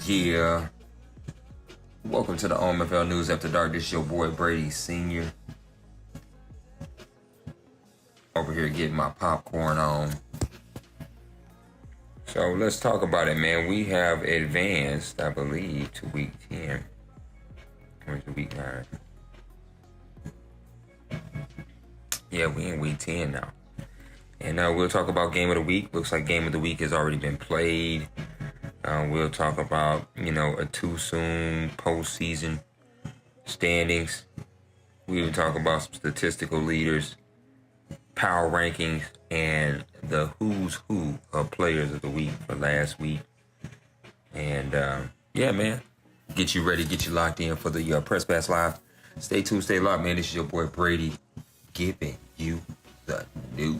Yeah. Welcome to the OMFL News After Dark. This is your boy Brady Sr. Over here getting my popcorn on. So let's talk about it, man. We have advanced, I believe, to week 10. Where's the week 9? Yeah, we in week 10 now. And we'll talk about game of the week. Looks like game of the week has already been played. We'll talk about, a too soon postseason standings. We will talk about some statistical leaders, power rankings, and the who's who of players of the week for last week. And yeah, man, get you ready, get you locked in for the Press Pass Live. Stay tuned, stay locked, man. This is your boy Brady giving you the news.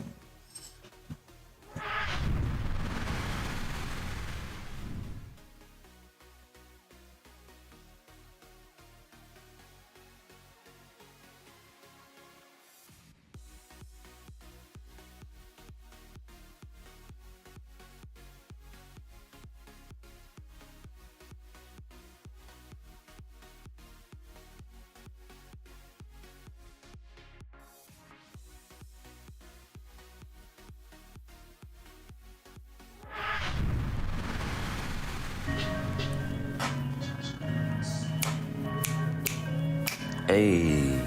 Hey,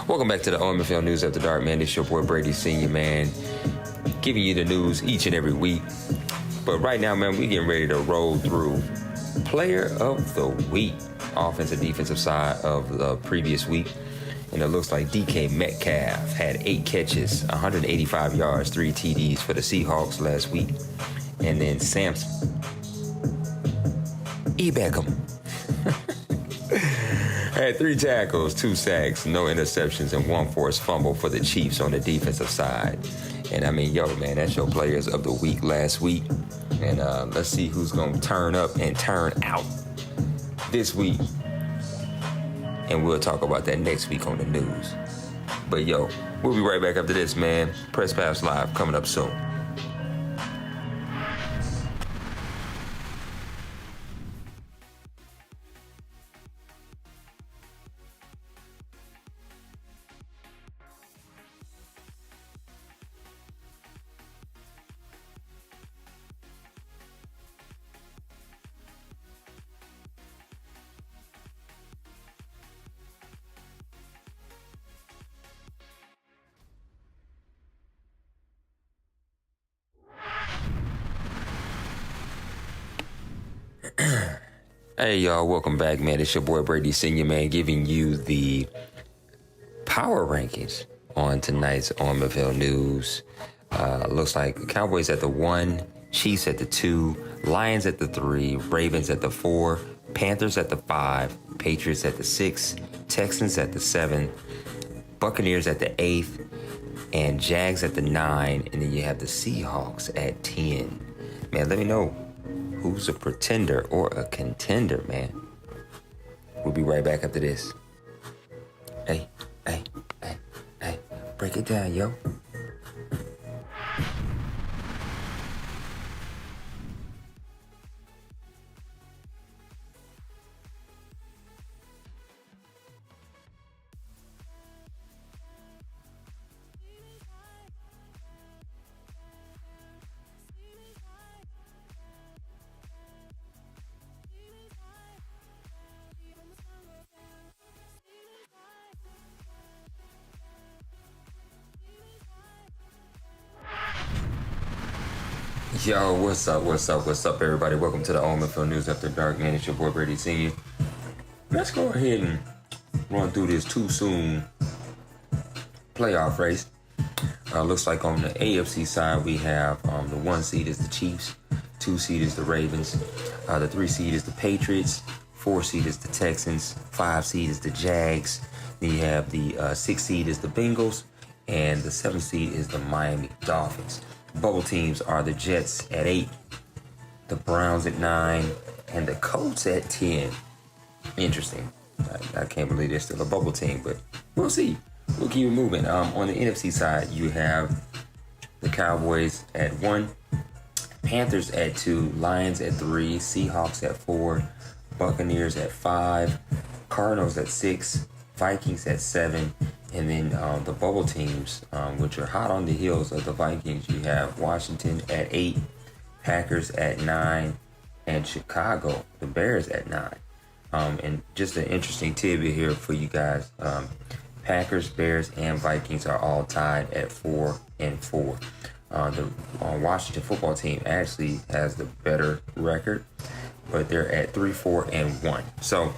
welcome back to the OMFL News After Dark, man. This is your boy Brady Sr., man, giving you the news each and every week. But right now, man, we getting ready to roll through Player of the Week, offensive, defensive side of the previous week. And it looks like DK Metcalf had 8 catches, 185 yards, 3 TDs for the Seahawks last week. And then Samson Beckham had 3 tackles, 2 sacks, no interceptions, and 1 forced fumble for the Chiefs on the defensive side. And I mean, man, that's your players of the week last week. And let's see who's going to turn up and turn out this week. And we'll talk about that next week on the news. But we'll be right back after this, man. Press Pass Live coming up soon. Hey, y'all, welcome back, man. It's your boy Brady Sr., man, giving you the power rankings on tonight's OMFL News. Looks like Cowboys at the 1, Chiefs at the 2, Lions at the 3, Ravens at the 4, Panthers at the 5, Patriots at the 6, Texans at the 7, Buccaneers at the 8th, and Jags at the 9, and then you have the Seahawks at 10. Man, let me know who's a pretender or a contender, man. We'll be right back after this. Hey, break it down, yo. Yo, what's up, everybody? Welcome to the OMFL News After Dark, man. It's your boy Brady Sr. Let's go ahead and run through this too soon playoff race. Looks like on the AFC side, we have the 1 seed is the Chiefs, 2 seed is the Ravens, the 3 seed is the Patriots, 4 seed is the Texans, 5 seed is the Jags, then you have the 6 seed is the Bengals, and the 7 seed is the Miami Dolphins. Bubble teams are the Jets at 8, the Browns at 9, and the Colts at 10. Interesting. I can't believe they're still a bubble team, but we'll see. We'll keep it moving. On the NFC side, you have the Cowboys at 1, Panthers at 2, Lions at 3, Seahawks at 4, Buccaneers at 5, Cardinals at 6, Vikings at 7, and then the bubble teams, which are hot on the heels of the Vikings, you have Washington at 8, Packers at 9, and Chicago, the Bears at 9. And just an interesting tidbit here for you guys. Packers, Bears, and Vikings are all tied at 4 and 4. The Washington football team actually has the better record, but they're at 3, 4, and 1. So,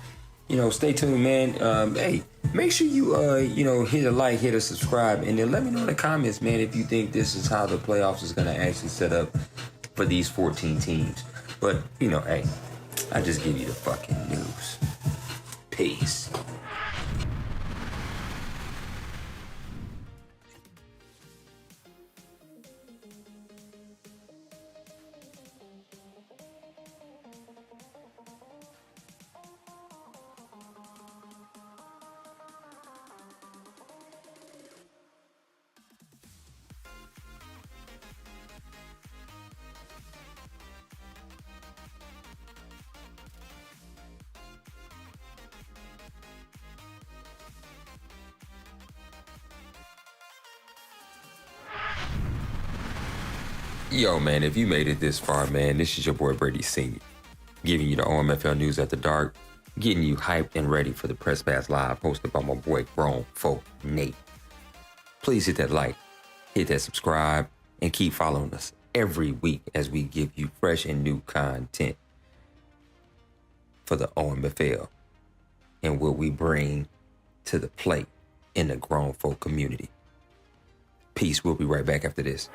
stay tuned, man. Hey, make sure you, hit a like, hit a subscribe, and then let me know in the comments, man, if you think this is how the playoffs is going to actually set up for these 14 teams. But, hey, I just give you the fucking news. Peace. Yo, man, if you made it this far, man, this is your boy Brady Sr. giving you the OMFL News After Dark, getting you hyped and ready for the Press Pass Live, hosted by my boy GrownFolks Nate. Please hit that like, hit that subscribe, and keep following us every week as we give you fresh and new content for the OMFL and what we bring to the plate in the grown folk community. Peace. We'll be right back after this.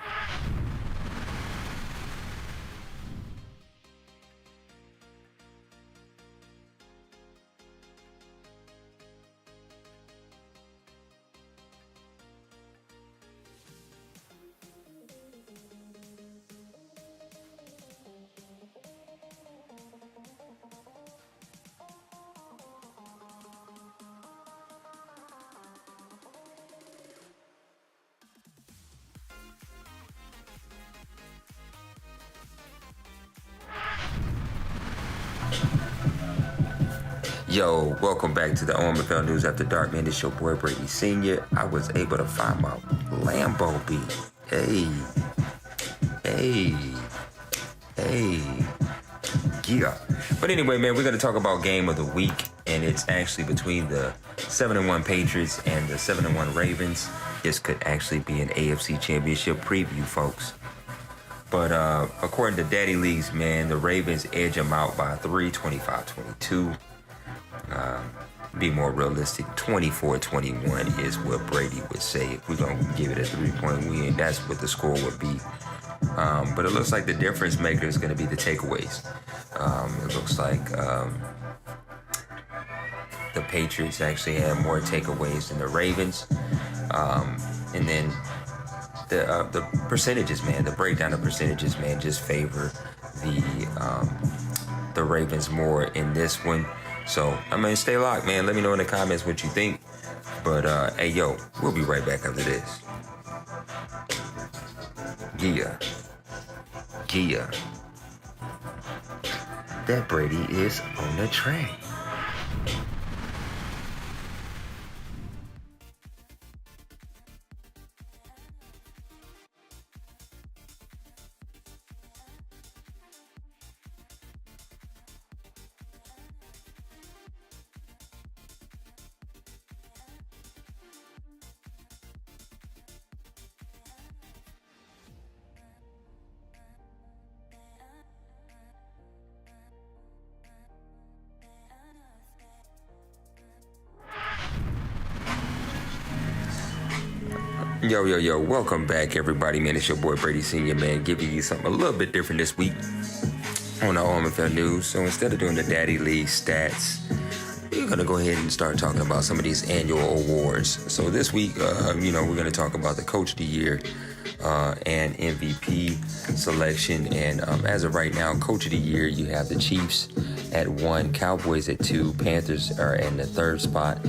Yo, welcome back to the OMFL News After Dark, man. It's your boy Brady Sr. I was able to find my Lambo beat. Hey. Yeah. But anyway, man, we're going to talk about game of the week, and it's actually between the 7-1 Patriots and the 7-1 Ravens. This could actually be an AFC Championship preview, folks. But according to Daddy Leagues, man, the Ravens edge them out by 3, 25-22. Be more realistic, 24-21 is what Brady would say. If we're going to give it a 3-point win, that's what the score would be. But it looks like the difference maker is going to be the takeaways. It looks like the Patriots actually have more takeaways than the Ravens. And then the percentages, man, the breakdown of percentages, man, just favor the Ravens more in this one. So, stay locked, man. Let me know in the comments what you think. But, hey, yo, we'll be right back after this. Yeah. That Brady is on the train. Yo, welcome back, everybody, man. It's your boy Brady Sr., man, giving you something a little bit different this week on the OMFL News. So instead of doing the Daddy League stats, we're going to go ahead and start talking about some of these annual awards. So this week, we're going to talk about the Coach of the Year and MVP selection. And as of right now, Coach of the Year, you have the Chiefs at 1, Cowboys at 2, Panthers are in the 3rd spot,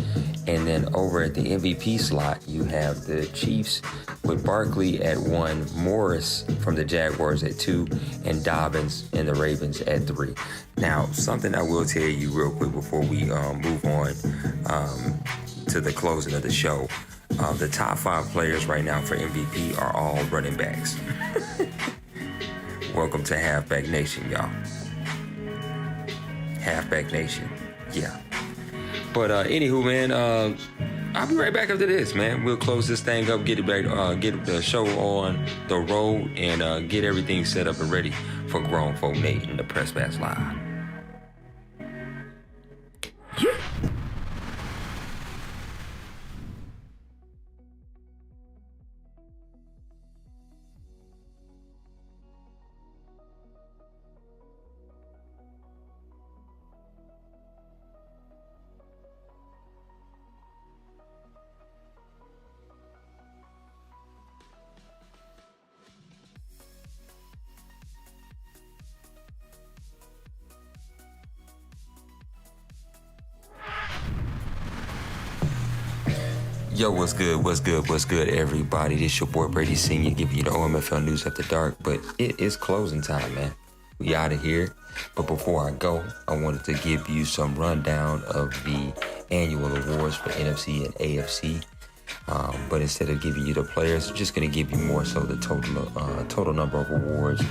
And then over at the MVP slot, you have the Chiefs with Barkley at 1, Morris from the Jaguars at 2, and Dobbins and the Ravens at 3. Now, something I will tell you real quick before we move on to the closing of the show. The top 5 players right now for MVP are all running backs. Welcome to Halfback Nation, y'all. Halfback Nation, yeah. But anywho, man, I'll be right back after this, man. We'll close this thing up, get it back, get the show on the road, and get everything set up and ready for Grown Folk Nate and the Press Pass Live. Yo, what's good, everybody? This your boy Brady Sr. giving you the OMFL News After Dark, but it is closing time, man. We out of here. But before I go, I wanted to give you some rundown of the annual awards for NFC and AFC. But instead of giving you the players, I'm just going to give you more so the total number of awards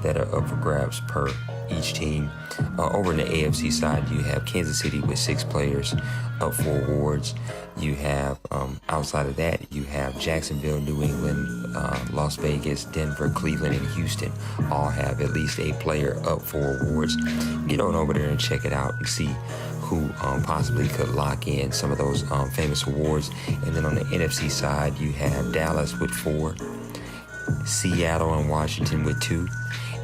that are up for grabs per each team. Over in the AFC side, you have Kansas City with 6 players up for awards. You have, outside of that, you have Jacksonville, New England, Las Vegas, Denver, Cleveland, and Houston all have at least a player up for awards. Get on over there and check it out and see who possibly could lock in some of those famous awards. And then on the NFC side, you have Dallas with 4, Seattle and Washington with 2.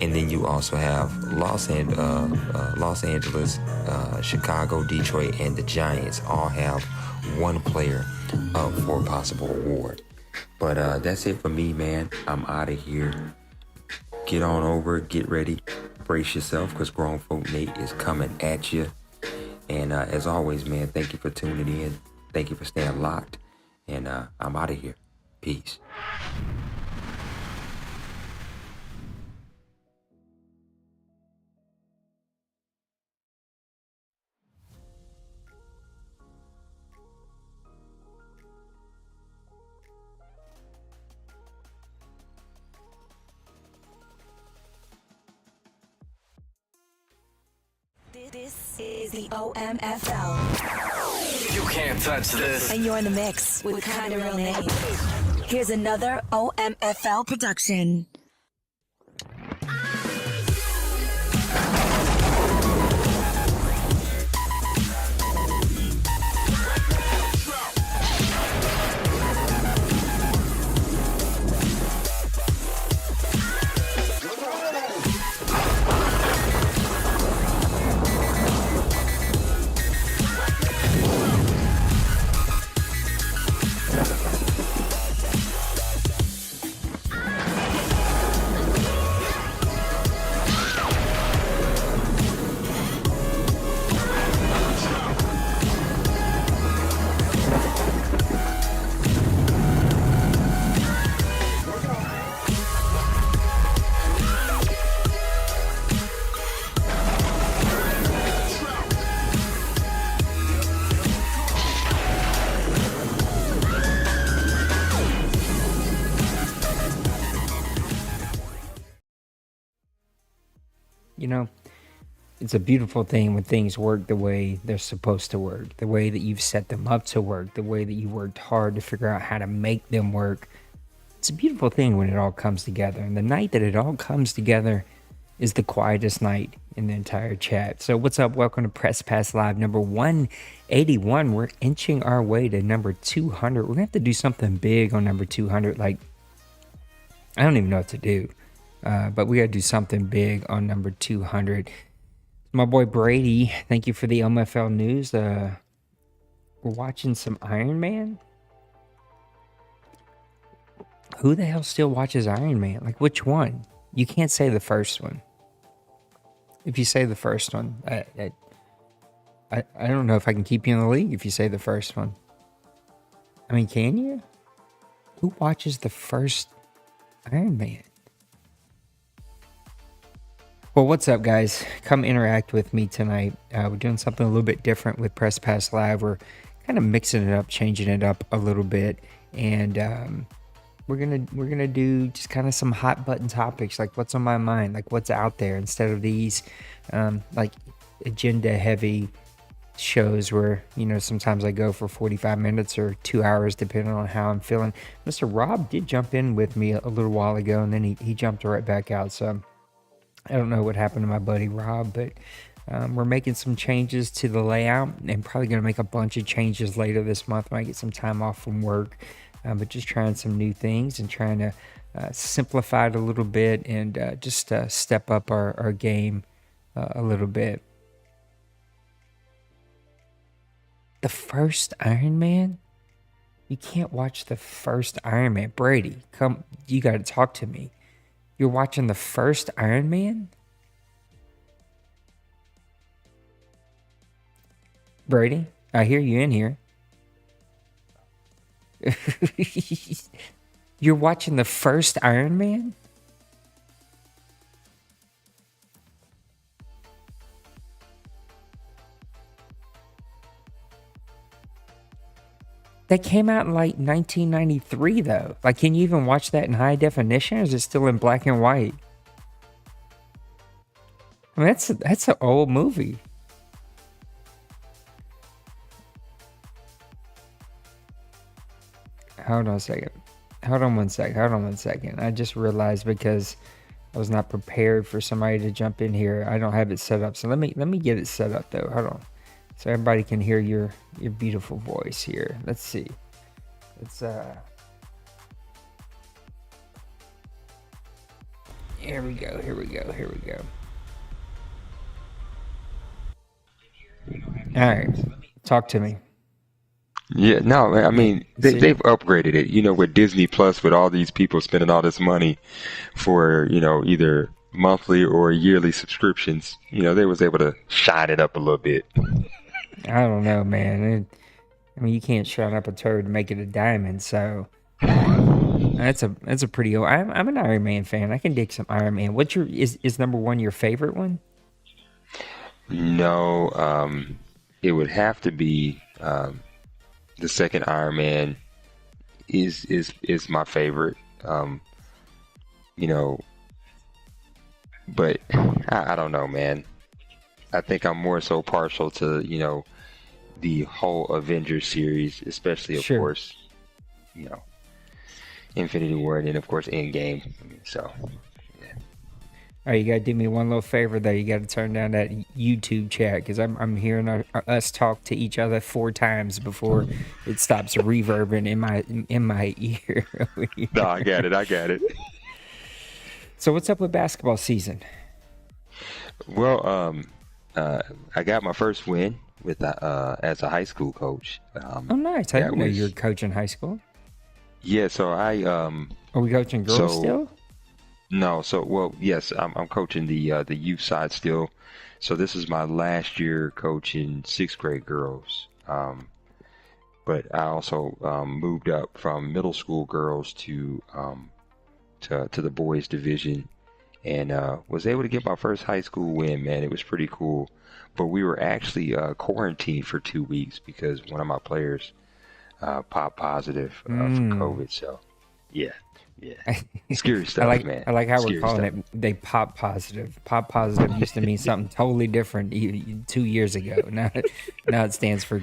And then you also have Los Angeles, Chicago, Detroit, and the Giants all have 1 player up for a possible award. But that's it for me, man. I'm out of here. Get on over, get ready, brace yourself, because Grown Folk Nate is coming at you. And as always, man, thank you for tuning in. Thank you for staying locked. And I'm out of here. Peace. This is the OMFL. You can't touch this. And you're in the mix with Kinda Real Nate. Here's another OMFL production. You know, it's a beautiful thing when things work the way they're supposed to work, the way that you've set them up to work, the way that you worked hard to figure out how to make them work. It's a beautiful thing when it all comes together. And the night that it all comes together is the quietest night in the entire chat. So what's up? Welcome to Press Pass Live number 181. We're inching our way to number 200. We're going to have to do something big on number 200. Like, I don't even know what to do. But we got to do something big on number 200. My boy Brady, thank you for the OMFL news. We're watching some Iron Man. Who the hell still watches Iron Man? Like, which one? You can't say the first one. If you say the first one, I don't know if I can keep you in the league if you say the first one. I mean, can you? Who watches the first Iron Man? Well, what's up, guys? Come interact with me tonight. We're doing something a little bit different with Press Pass Live. We're kind of mixing it up, changing it up a little bit, and we're gonna do just kind of some hot button topics, like what's on my mind, like what's out there, instead of these like agenda heavy shows where, you know, sometimes I go for 45 minutes or 2 hours depending on how I'm feeling. Mr. Rob did jump in with me a little while ago, and then he jumped right back out. So I don't know what happened to my buddy Rob, but we're making some changes to the layout, and probably going to make a bunch of changes later this month when I get some time off from work. But just trying some new things and trying to simplify it a little bit, and just step up our game a little bit. The first Iron Man? You can't watch the first Iron Man. Brady, come, you got to talk to me. You're watching the first Iron Man? Brady, I hear you in here. You're watching the first Iron Man? That came out in like 1993, though. Like, can you even watch that in high definition, or is it still in black and white? I mean, that's an old movie. Hold on a second. Hold on one second. I just realized, because I was not prepared for somebody to jump in here, I don't have it set up. So let me get it set up, though. Hold on. So everybody can hear your beautiful voice here. Let's see. Let's Here we go. All right. Talk to me. Yeah, no, I mean, they've upgraded it, you know, with Disney Plus, with all these people spending all this money for, you know, either monthly or yearly subscriptions. You know, they was able to shine it up a little bit. I don't know, man. I mean, you can't shine up a turd and make it a diamond. So that's a pretty old. I'm an Iron Man fan. I can dig some Iron Man. What's is number one your favorite one? No, it would have to be the second Iron Man is my favorite. You know, but I don't know, man. I think I'm more so partial to, you know, the whole Avengers series, especially, of course, you know, Infinity War, and then, of course, Endgame. So, yeah. All right, you gotta do me one little favor though. You gotta turn down that YouTube chat, because I'm hearing us talk to each other 4 times before it stops reverbing in my ear. No, I got it. So what's up with basketball season? Well, I got my first win with as a high school coach. Oh, nice! I didn't know you were coaching high school. Yeah, so I Are we coaching girls still? No, well, yes, I'm coaching the youth side still. So this is my last year coaching 6th grade girls. But I also moved up from middle school girls to the boys division, and was able to get my first high school win. Man, it was pretty cool. But we were actually quarantined for 2 weeks because one of my players popped positive for COVID. So, yeah. Scary stuff, man. I like how Scary we're calling stuff. it. They pop positive. Pop positive used to mean something totally different 2 years ago. Now it stands for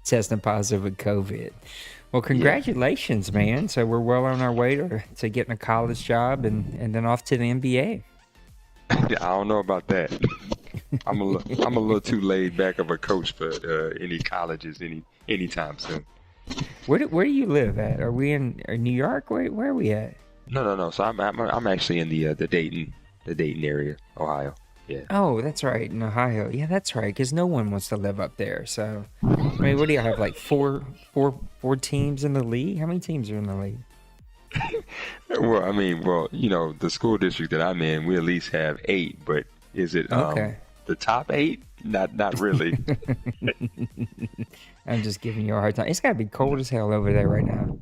testing positive with COVID. Well, congratulations, man. So we're well on our way to getting a college job and then off to the NBA. I don't know about that. I'm a little too laid back of a coach for any colleges anytime soon. Where do you live at? Are we in New York? Where are we at? No. So I'm actually in the Dayton area, Ohio. Yeah. Oh, that's right, in Ohio. Yeah, that's right. Because no one wants to live up there. So, I mean, what do you have? Like four teams in the league? How many teams are in the league? Well, you know, the school district that I'm in, we at least have 8. But is it okay? The top 8? Not really. I'm just giving you a hard time. It's got to be cold as hell over there right now.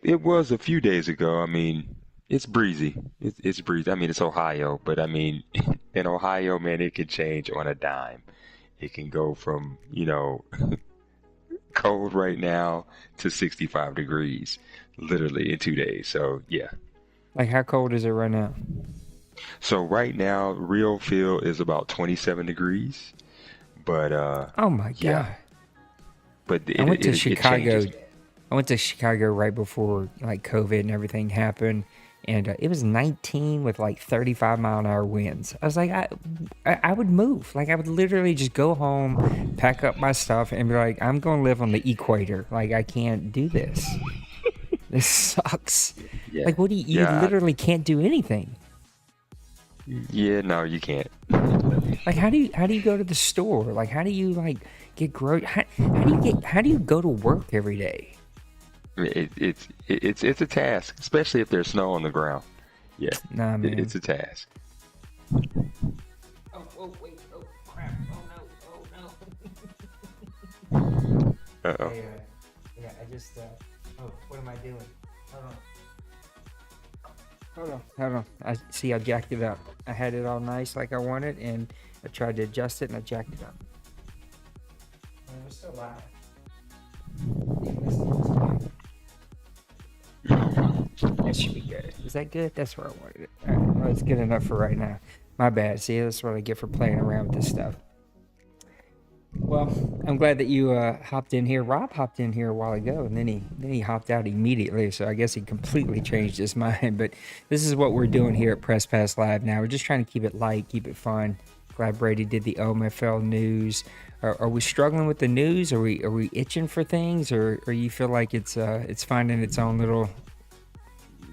It was a few days ago. I mean, it's breezy. It's breezy. I mean, it's Ohio, but I mean, in Ohio, man, it can change on a dime. It can go from, cold right now to 65 degrees, literally in 2 days. So yeah. Like, how cold is it right now? So right now, real feel is about 27 degrees, but Oh my God. yeah. But I went to it Chicago. changes. I went to Chicago right before like COVID and everything happened, and it was 19 with like 35-mile-an-hour winds. I was like, I would move. Like, I would literally just go home, pack up my stuff, and be like, I'm going to live on the equator. Like, I can't do this. This sucks. Yeah. Like, what do you Yeah. literally can't do anything. Yeah, no, you can't. Like, how do you go to the store? Like, how do you like get how do you go to work every day? It's a task, especially if there's snow on the ground. Yeah, Nah, man. it's a task. Oh wait, oh crap, oh no. Uh-oh. Yeah, I just what am I doing? Hold on. I jacked it up. I had it all nice like I wanted, and I tried to adjust it, and I jacked it up. We're still live. That should be good. Is that good? That's where I wanted it. All right, well, it's good enough for right now. My bad. See, that's what I get for playing around with this stuff. Well, I'm glad that you hopped in here. Rob hopped in here a while ago, and then he hopped out immediately. So I guess he completely changed his mind. But this is what we're doing here at Press Pass Live now. We're just trying to keep it light, keep it fun. Glad Brady did the OMFL news. Are we struggling with the news? Are we itching for things, or you feel like it's finding its own little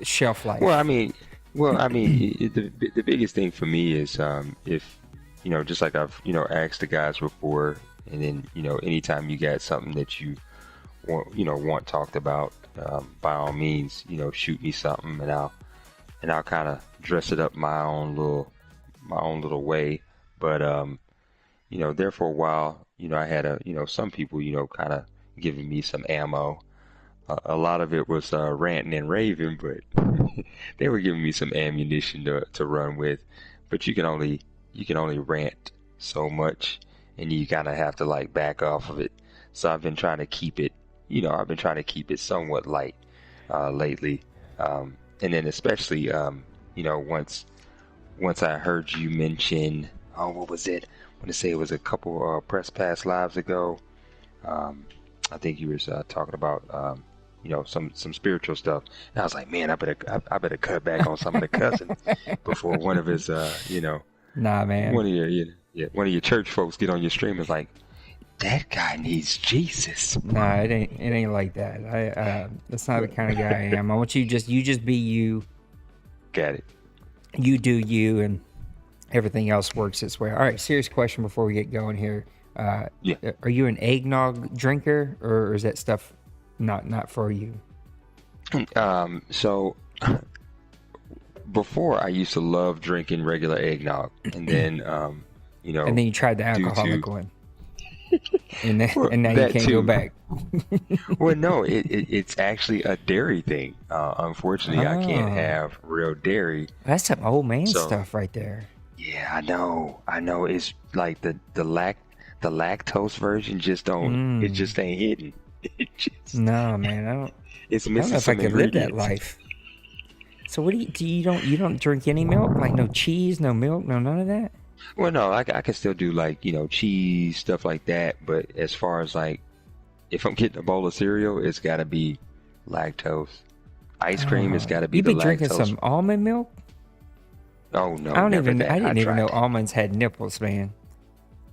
shelf life? Well, I mean, the biggest thing for me is if just like I've asked the guys before, and then anytime you got something that you want talked about, by all means shoot me something, and I'll kind of dress it up my own little way. But there for a while, I had some people kind of giving me some ammo. A lot of it was ranting and raving, but they were giving me some ammunition to run with. But you can only rant so much, and you kind of have to like back off of it. So I've been trying to keep it, somewhat light lately. And then especially, once I heard you mention, what was it? I want to say it was a couple Press Pass lives ago. I think you was talking about some spiritual stuff, and I was like, man, I better cut back on some of the cussing before one of his Nah, man. one of your church folks get on your stream and is like, that guy needs Jesus. Nah, it ain't like that. That's not the kind of guy I am. I want you just be you. Got it. You do you, and everything else works its way. All right, serious question before we get going here. Yeah. Are you an eggnog drinker, or is that stuff not for you? So before I used to love drinking regular eggnog, and then And then you tried the alcoholic one, and now you that can't too. go back. Well, no, it's actually a dairy thing. Unfortunately, I can't have real dairy. That's some old man So- stuff right there. Yeah, I know. It's like the lactose version just don't. It just ain't hidden. It just, No, man, I don't it's know missing if I some could live that ingredients. life. So what do you don't drink any milk? Like no cheese, no milk, no none of that? Well, no, I can still do like cheese, stuff like that. But as far as like, if I'm getting a bowl of cereal, it's got to be lactose. Ice cream, it's got to be You the been drinking lactose. some almond milk? Oh no, I never didn't that. even know tried. almonds had nipples, man.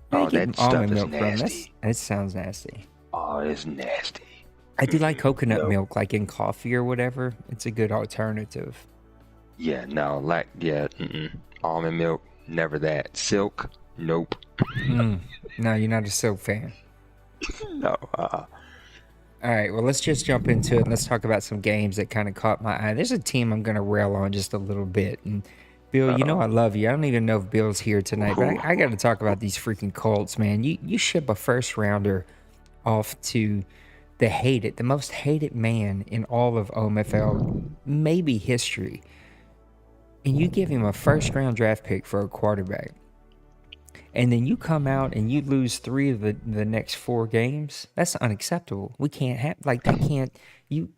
Where Oh, you getting that stuff almond is milk from? nasty. That sounds nasty. Oh, it's nasty. I do like coconut No. milk, like in coffee or whatever. It's a good alternative. Yeah, no, almond milk, never that. Silk, nope. No, you're not a soap fan. No. All right, well, let's just jump into it. Let's talk about some games that kind of caught my eye. There's a team I'm going to rail on just a little bit, and Bill, you know I love you. I don't even know if Bill's here tonight, but I got to talk about these freaking Colts, man. You ship a first rounder off to the most hated man in all of OMFL, maybe history, and you give him a first round draft pick for a quarterback, and then you come out and you lose 3 of the next 4 games. That's unacceptable. We can't have like that. Can't you?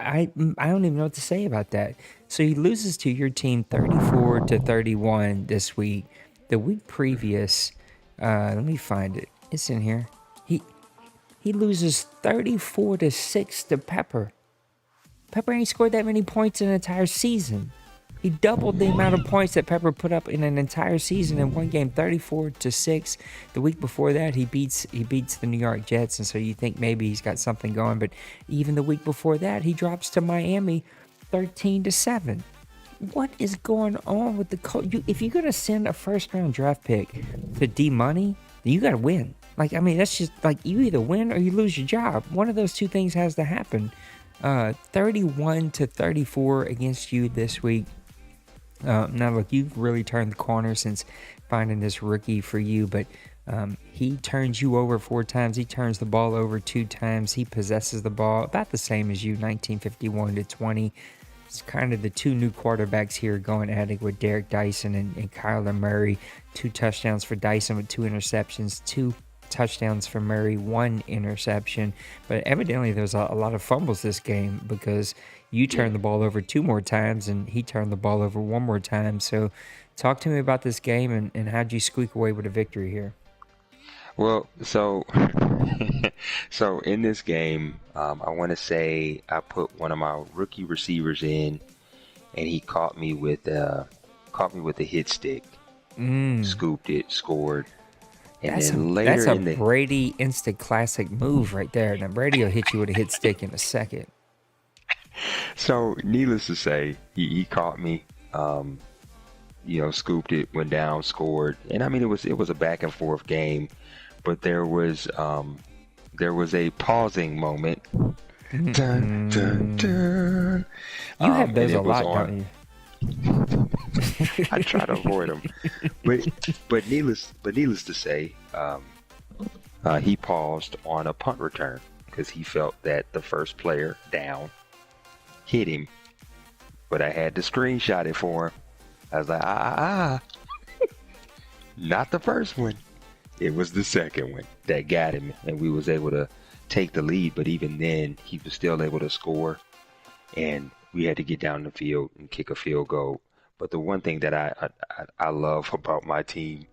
I don't even know what to say about that. So he loses to your team 34-31 this week. The week previous, let me find it. It's in here. He loses 34-6 to Pepper. Pepper ain't scored that many points in an entire season. He doubled the amount of points that Pepper put up in an entire season in one game, 34-6. The week before that, he beats the New York Jets, and so you think maybe he's got something going. But even the week before that, he drops to Miami, 13-7. What is going on with the Colts? If you're gonna send a first-round draft pick to D Money, then you gotta win. Like, I mean, that's just like you either win or you lose your job. One of those two things has to happen. 31-34 against you this week. Now, look, you've really turned the corner since finding this rookie for you, but he turns you over 4 times. He turns the ball over 2 times. He possesses the ball about the same as you, 1951-20. It's kind of the 2 new quarterbacks here going at it with Derek Dyson and Kyler Murray. 2 touchdowns for Dyson with 2 interceptions, 2 touchdowns for Murray, 1 interception. But evidently there's a lot of fumbles this game because you turned the ball over 2 more times and he turned the ball over 1 more time. So talk to me about this game and how'd you squeak away with a victory here? Well, so so in this game, I want to say I put one of my rookie receivers in, and he caught me with a hit stick, scooped it, scored, and then later that's a Brady instant classic move right there. Now Brady will hit you with a hit stick in a second. So needless to say, he caught me. Scooped it, went down, scored, and I mean it was a back and forth game. But there was a pausing moment. Dun, dun, dun. You have those a lot, don't you? I try to avoid them, but needless to say, he paused on a punt return because he felt that the first player down hit him. But I had to screenshot it for him. I was like, not the first one. It was the second one that got him, and we was able to take the lead. But even then, he was still able to score, and we had to get down the field and kick a field goal. But the one thing that I love about my team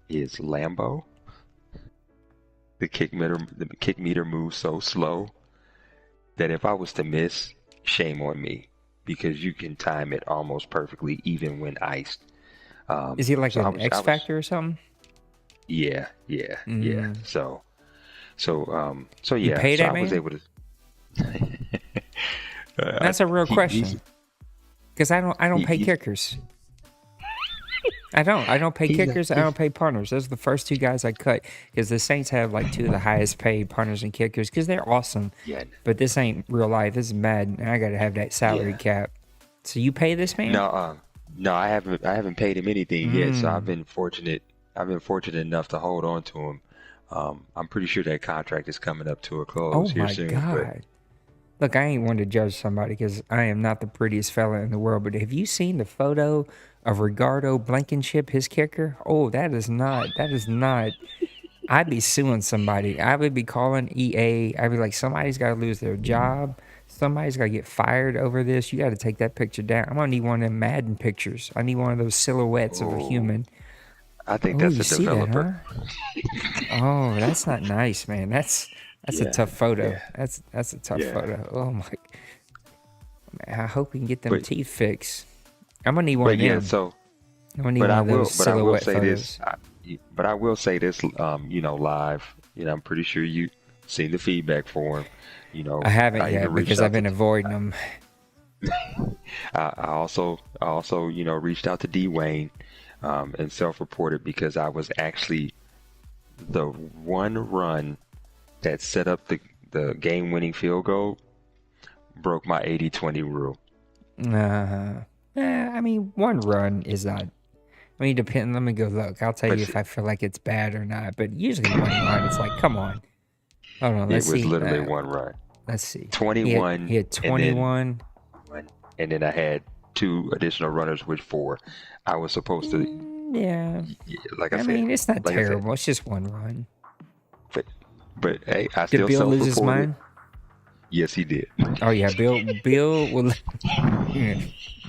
is Lambo. The kick meter moves so slow that if I was to miss, shame on me, because you can time it almost perfectly, even when iced. Is he like an X Factor or something? Yeah. So yeah. You pay that man? I was able to. That's a real question. Because I don't pay kickers. I don't pay kickers. I don't pay punters. Those are the first 2 guys I cut because the Saints have like 2 of the highest paid punters and kickers because they're awesome. Yeah. But this ain't real life. This is Madden. And I got to have that salary cap. So you pay this man? No, I haven't paid him anything yet. So I've been fortunate enough to hold on to him. I'm pretty sure that contract is coming up to a close here soon. Oh my God. Look, I ain't one to judge somebody because I am not the prettiest fella in the world, but have you seen the photo of Ricardo Blankenship, his kicker? Oh, that is not, I'd be suing somebody. I would be calling EA. I'd be like, somebody's got to lose their job. Somebody's got to get fired over this. You got to take that picture down. I'm going to need one of them Madden pictures. I need one of those silhouettes of a human. I think that's a developer. That, huh? Oh, that's not nice, man. That's a tough photo. Yeah. That's a tough photo. Oh my! Man, I hope we can get them teeth fixed. I'm gonna need one of them. I'm gonna need one of those silhouette photos. But I will say this, live. I'm pretty sure you seen the feedback for him. I haven't yet because I've been avoiding them. I also reached out to D Wayne. And self-reported because I was actually the one run that set up the game-winning field goal broke my 80-20 rule. That's I mean, one run is not. I mean, depend. Let me go look. I'll tell But you if I feel like it's bad or not. But usually one run, it's like, come on. Hold on, it let's was see. literally one run. Let's see. 21. He had 21. And then I had 2 additional runners with 4. I was supposed to, Yeah. like I said. mean, it's not like I said, terrible. It's just one run. but hey, I Did still Bill lose his self-reported. mind? Yes, he did. Oh yeah, Bill will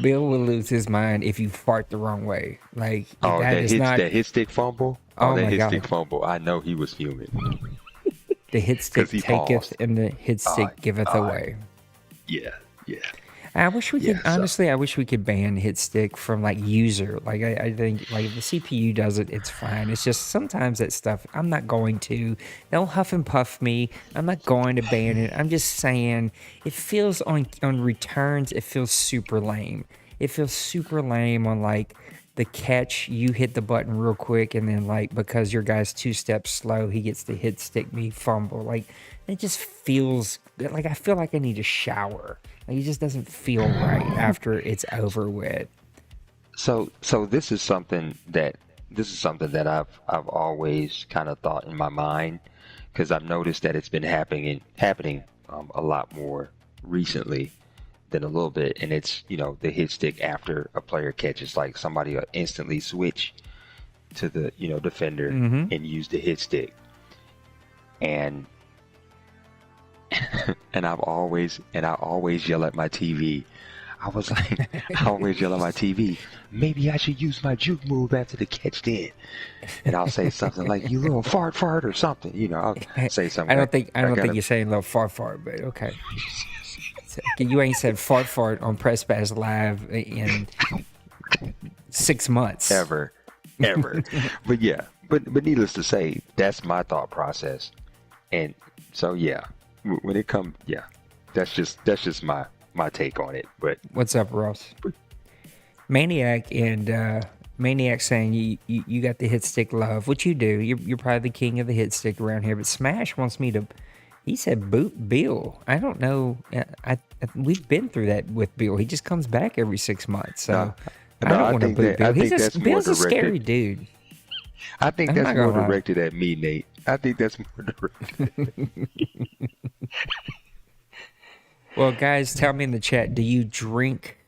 Bill will lose his mind if you fart the wrong way. Like Oh, that is not that hit stick fumble. Oh that my hit God. stick fumble. I know he was fuming. the hit stick 'Cause he taketh paused. and the hit stick giveth away. Yeah. I wish we Yeah, could so- honestly. I wish we could ban hit stick from like user. Like I think like if the CPU does it, it's fine. It's just sometimes that stuff. I'm not going to. Don't huff and puff me. I'm not going to ban it. I'm just saying it feels on returns. It feels super lame. It feels super lame on like the catch. You hit the button real quick, and then like because your guy's 2 steps slow, he gets to hit stick me fumble. Like it just feels like I feel like I need a shower. Like it just doesn't feel right after it's over with. So this is something that I've always kind of thought in my mind, because I've noticed that it's been happening a lot more recently than a little bit, and it's the hit stick after a player catches, like somebody will instantly switch to the defender and use the hit stick, and and I always yell at my TV. I always yell at my TV, maybe I should use my juke move after the catch then. And I'll say something like, you little fart or something. I'll say something. I don't think you're saying little fart, but okay. You ain't said fart on Press Pass Live in 6 months. Ever. But yeah, but needless to say, that's my thought process. And so yeah, when it comes, yeah, that's just my take on it. But what's up, Ross? Maniac and Maniac saying you got the hit stick love, which you do. You're probably the king of the hit stick around here. But Smash wants me to. He said boot Bill. I don't know. We've been through that with Bill. He just comes back every 6 months. So I don't want to boot Bill. Bill's a scary dude. I think that's more directed at me, Nate. I think that's more directed. Well, guys, tell me in the chat, do you drink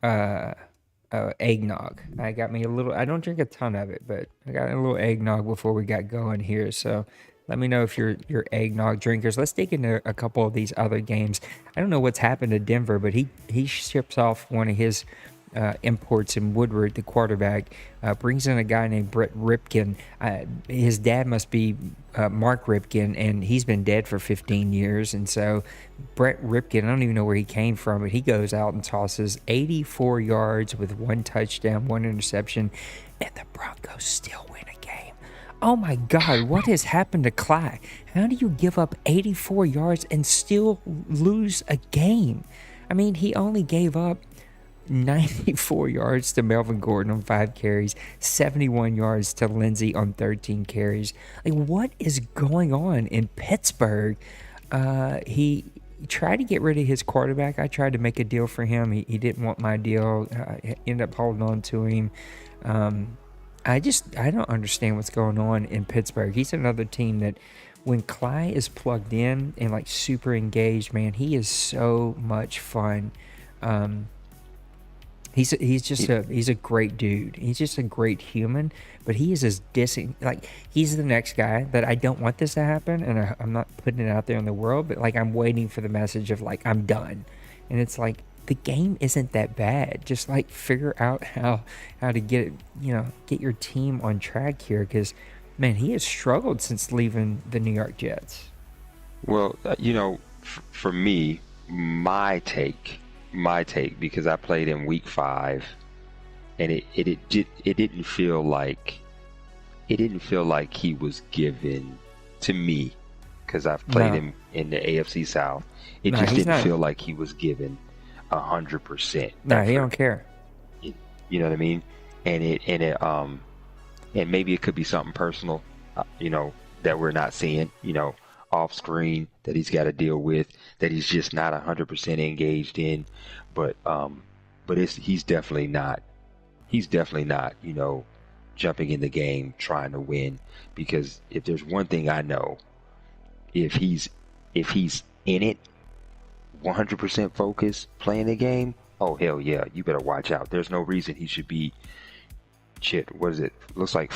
eggnog? I got me a little. I don't drink a ton of it, but I got a little eggnog before we got going here. So let me know if you're eggnog drinkers. Let's dig into a couple of these other games. I don't know what's happened to Denver, but he ships off one of his imports in Woodward, the quarterback, brings in a guy named Brett Ripken. His dad must be Mark Ripken, and he's been dead for 15 years. And so Brett Ripken, I don't even know where he came from, but he goes out and tosses 84 yards with 1 touchdown, 1 interception, and the Broncos still win a game. Oh my God, what has happened to Clyde? How do you give up 84 yards and still lose a game? I mean, he only gave up 94 yards to Melvin Gordon on 5 carries, 71 yards to Lindsey on 13 carries. Like, what is going on in Pittsburgh? He tried to get rid of his quarterback. I tried to make a deal for him. He didn't want my deal. I ended up holding on to him. I don't understand what's going on in Pittsburgh. He's another team that when Clyde is plugged in and like super engaged, man, he is so much fun. He's a great dude. He's just a great human, but he is as he's the next guy that I don't want this to happen, and I'm not putting it out there in the world, but like I'm waiting for the message of like I'm done, and it's like the game isn't that bad. Just like figure out how to get your team on track here, because man, he has struggled since leaving the New York Jets. Well, for me, my take, because I played in week 5, and it didn't feel like he was given to me, because I've played him in the AFC South. It just didn't feel like he was given 100%. No, he don't care. You know what I mean? And maybe it could be something personal, that we're not seeing, off screen, that he's got to deal with, that he's just not 100% engaged in. But but he's definitely not. He's definitely not, jumping in the game trying to win. Because if there's one thing I know, if he's in it, 100% focused, playing the game, oh hell yeah, you better watch out. There's no reason he should be. Shit, what is it? Looks like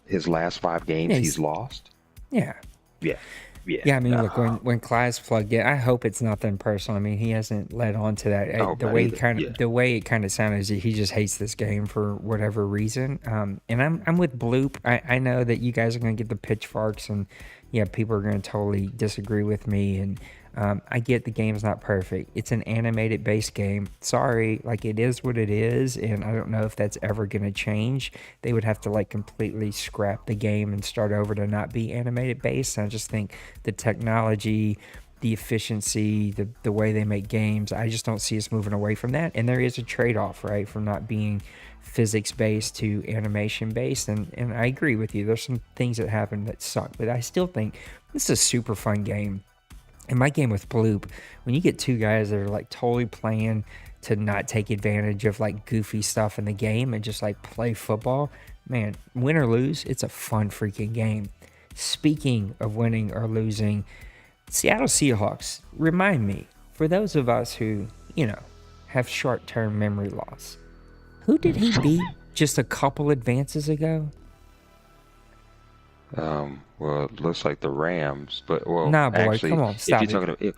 his last 5 games he's lost. Yeah. Yeah. Yeah, I mean, look, when Clyde's plugged in, I hope it's nothing personal. I mean, he hasn't led on to that. The way it kind of sounded is he just hates this game for whatever reason. And I'm with Bloop. I know that you guys are going to get the pitchforks, and people are going to totally disagree with me. And I get the game's not perfect. It's an animated based game. Sorry, like it is what it is, and I don't know if that's ever going to change. They would have to like completely scrap the game and start over to not be animated based. I just think the technology, the efficiency, the way they make games, I just don't see us moving away from that. And there is a trade-off, right, from not being physics-based to animation-based. And I agree with you. There's some things that happen that suck, but I still think this is a super fun game. In my game with Bloop, when you get 2 guys that are like totally playing to not take advantage of like goofy stuff in the game and just like play football, man, win or lose, it's a fun freaking game. Speaking of winning or losing, Seattle Seahawks, remind me, for those of us who, have short-term memory loss, who did he beat just a couple advances ago? Well, it looks like the Rams, but nah, boy, actually, come on, stop if you're talking about,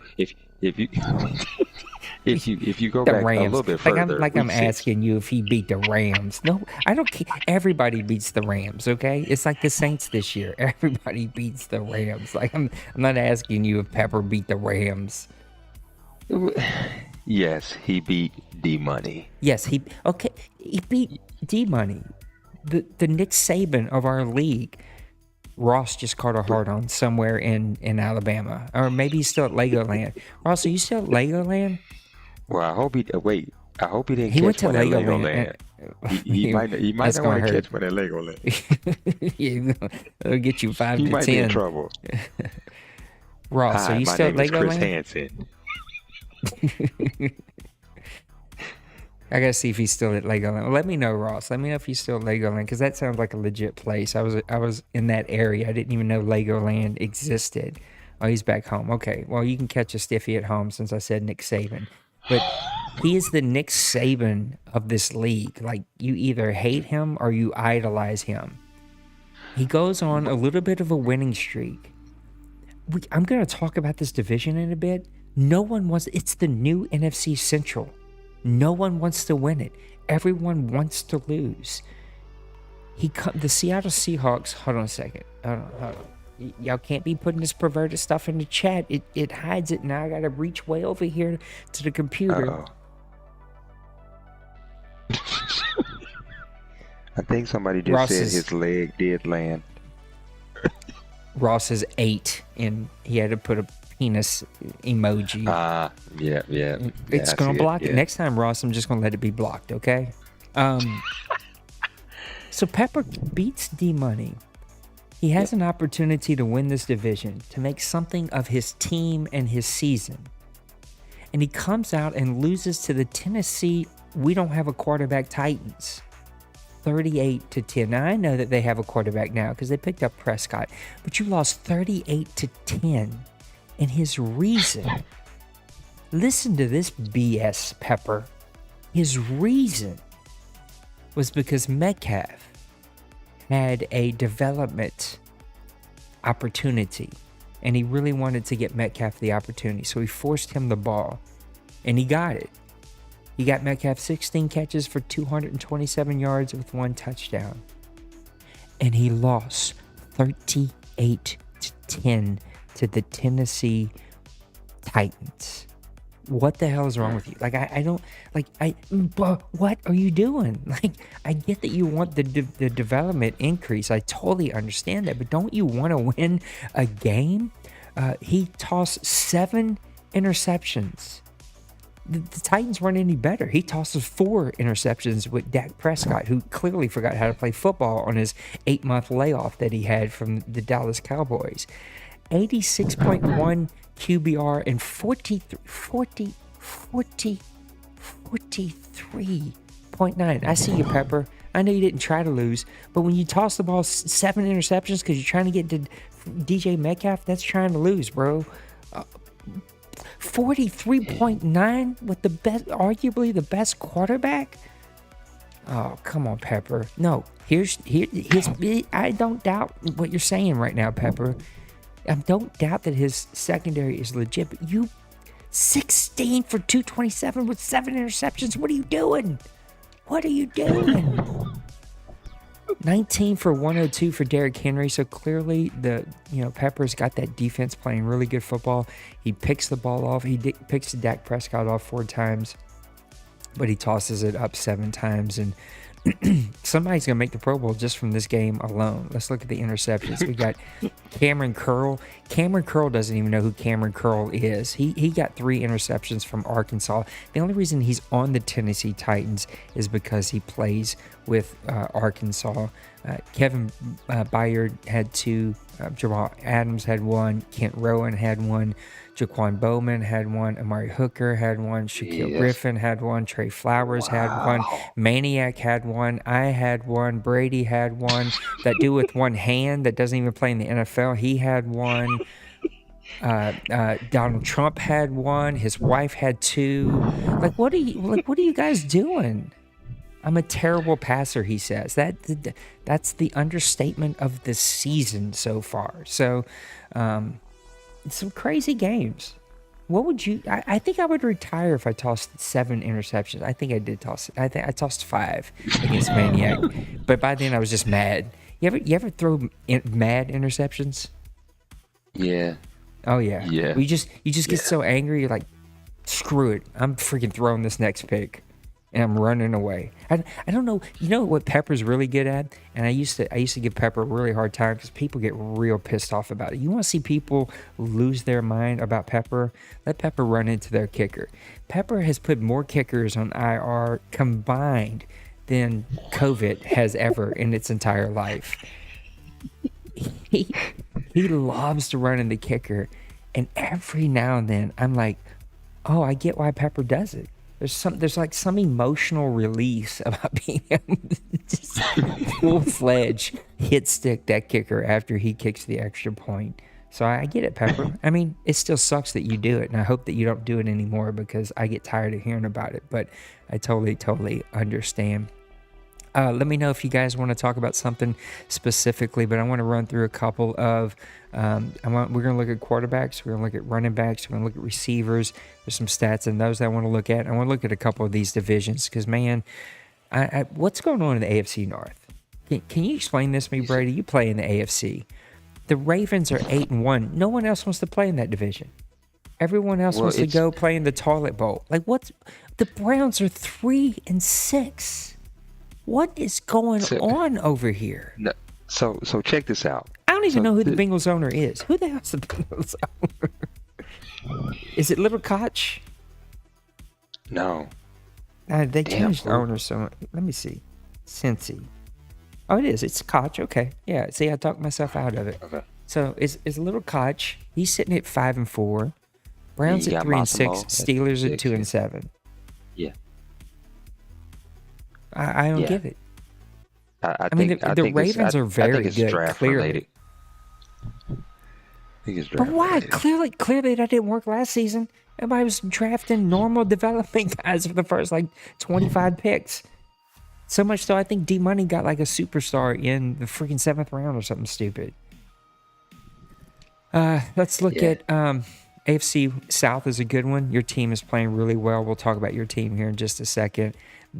if you go the back Rams. a little bit further, I'm asking you if he beat the Rams. No, I don't care. Everybody beats the Rams, okay? It's like the Saints this year. Everybody beats the Rams. Like I'm not asking you if Pepper beat the Rams. Yes, he beat D-Money. Yes, he beat D-Money, the Nick Saban of our league. Ross just caught a hard on somewhere in Alabama. Or maybe he's still at Legoland. Ross, are you still at Legoland? Well, I hope he didn't He went catch to one at Legoland. He might not want to catch one at Legoland. Yeah, it'll get you 5 to 10. He might be in trouble. Ross, are you still at Legoland? Chris Hansen. I gotta see if he's still at Legoland. Well, let me know, Ross. Let me know if he's still at Legoland, because that sounds like a legit place. I was in that area. I didn't even know Legoland existed. Oh, he's back home. Okay, well, you can catch a stiffy at home since I said Nick Saban. But he is the Nick Saban of this league. Like, you either hate him or you idolize him. He goes on a little bit of a winning streak. I'm going to talk about this division in a bit. No one wants... It's the new NFC Central. No one wants to win it. Everyone wants to lose. The Seattle Seahawks... Hold on a second. Hold on. Y'all can't be putting this perverted stuff in the chat. It hides it. Now I got to reach way over here to the computer. I think somebody just said his leg did land. Ross is 8, and he had to put a penis emoji. Yeah. It's going to block it. Next time, Ross, I'm just going to let it be blocked, okay? So Pepper beats D-Money. He has an opportunity to win this division, to make something of his team and his season. And he comes out and loses to the Tennessee, we don't have a quarterback Titans. 38-10. Now, I know that they have a quarterback now because they picked up Prescott, but you lost 38-10. And his reason, listen to this BS, Pepper. His reason was because Metcalf had a development opportunity, and he really wanted to get Metcalf the opportunity, so he forced him the ball, and he got it. He got Metcalf 16 catches for 227 yards with 1 touchdown. And he lost 38-10 to the Tennessee Titans. What the hell is wrong with you? Like, what are you doing? Like, I get that you want the development increase. I totally understand that. But don't you want to win a game? He tossed 7 interceptions. The Titans weren't any better. He tosses 4 interceptions with Dak Prescott, who clearly forgot how to play football on his 8-month layoff that he had from the Dallas Cowboys. 86.1 QBR and 43.9. I see you, Pepper. I know you didn't try to lose, but when you toss the ball 7 interceptions because you're trying to get to DJ Metcalf, that's trying to lose, bro. 43.9 with the best, arguably the best quarterback. Oh, come on, Pepper. No, here's I don't doubt what you're saying right now, Pepper. I don't doubt that his secondary is legit, but you 16 for 227 with 7 interceptions. What are you doing? What are you doing? 19 for 102 for Derrick Henry. So clearly, Pepper's got that defense playing really good football. He picks the ball off. He picks Dak Prescott off 4 times, but he tosses it up 7 times. And somebody's going to make the Pro Bowl just from this game alone. Let's look at the interceptions. We got Cameron Curl. Cameron Curl doesn't even know who Cameron Curl is. He got 3 interceptions from Arkansas. The only reason he's on the Tennessee Titans is because he plays with Arkansas. Kevin Byard had 2. Jamal Adams had 1. Kent Rowan had 1. Jaquan Bowman had 1. Amari Hooker had 1. Shaquille Griffin had 1. Trey Flowers had 1. Maniac had 1. I had 1. Brady had 1. That dude with 1 hand that doesn't even play in the NFL, he had 1. Donald Trump had 1. His wife had 2. What are you guys doing? I'm a terrible passer, he says. That's the understatement of the season so far. So, some crazy games. What would you? I think I would retire if I tossed 7 interceptions. I think I did toss it. I tossed 5 against Maniac, but by then I was just mad. You ever throw mad interceptions? Yeah. Oh yeah. Yeah. You just get so angry. You're like, screw it. I'm freaking throwing this next pick. And I'm running away. I don't know. You know what Pepper's really good at? And I used to give Pepper a really hard time because people get real pissed off about it. You want to see people lose their mind about Pepper? Let Pepper run into their kicker. Pepper has put more kickers on IR combined than COVID has ever in its entire life. He loves to run in the kicker. And every now and then I'm like, oh, I get why Pepper does it. There's like some emotional release about being able to just full-fledged hit stick that kicker after he kicks the extra point. So I get it, Pepper. I mean, it still sucks that you do it, and I hope that you don't do it anymore because I get tired of hearing about it. But I totally understand. Let me know if you guys want to talk about something specifically, but I want to run through a couple of, we're going to look at quarterbacks, we're going to look at running backs, we're going to look at receivers. There's some stats and those that I want to look at. I want to look at a couple of these divisions because, man, what's going on in the AFC North? Can you explain this to me, Brady? You play in the AFC. The Ravens are 8-1. No one else wants to play in that division. Everyone else wants to go play in the toilet bowl. Like, the Browns are 3-6. What is going on over here? No, so check this out. I don't even know who the Bengals owner is. Who the hell's the Bengals owner? Is it Little Koch? No. They changed the owner so let me see. Cincy. Oh, it is. It's Koch. Okay. Yeah. See, I talked myself out of it. Okay. So it's Little Koch. He's sitting at 5-4. Browns at 3-6. Steelers at 2-7. Yeah. I don't get it. I mean, the Ravens are very good, clearly. But why? Clearly that didn't work last season. Everybody was drafting normal development guys for the first, 25 picks. So much so, I think D-Money got, a superstar in the freaking 7th round or something stupid. Let's look at AFC South is a good one. Your team is playing really well. We'll talk about your team here in just a second.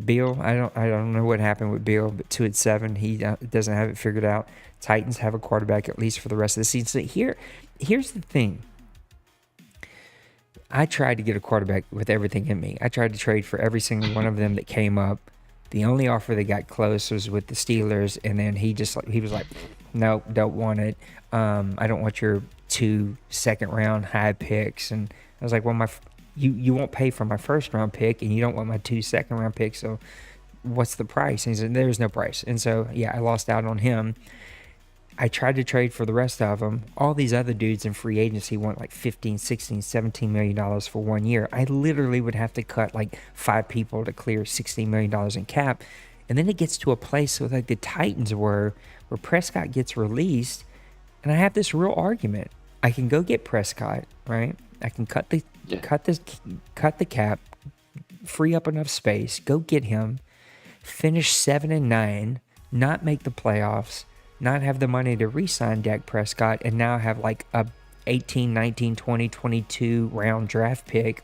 Bill, I don't know what happened with Bill, but 2-7, he doesn't have it figured out. Titans have a quarterback at least for the rest of the season. So here's the thing. I tried to get a quarterback with everything in me. I tried to trade for every single one of them that came up. The only offer that got close was with the Steelers, and then he was like, nope, don't want it. I don't want your 2 second-round high picks. And I was like, well, you won't pay for my first-round pick, and you don't want my 2 second-round picks, so what's the price? And he said, there's no price. And so, yeah, I lost out on him. I tried to trade for the rest of them. All these other dudes in free agency want like 15, 16, 17 million dollars for 1 year. I literally would have to cut like 5 people to clear $16 million in cap. And then it gets to a place with like the Titans were, where Prescott gets released, and I have this real argument. I can go get Prescott, right? I can cut the cap, free up enough space, go get him, finish 7-9, not make the playoffs, not have the money to re-sign Dak Prescott, and now have like a 18, 19, 20, 22 round draft pick.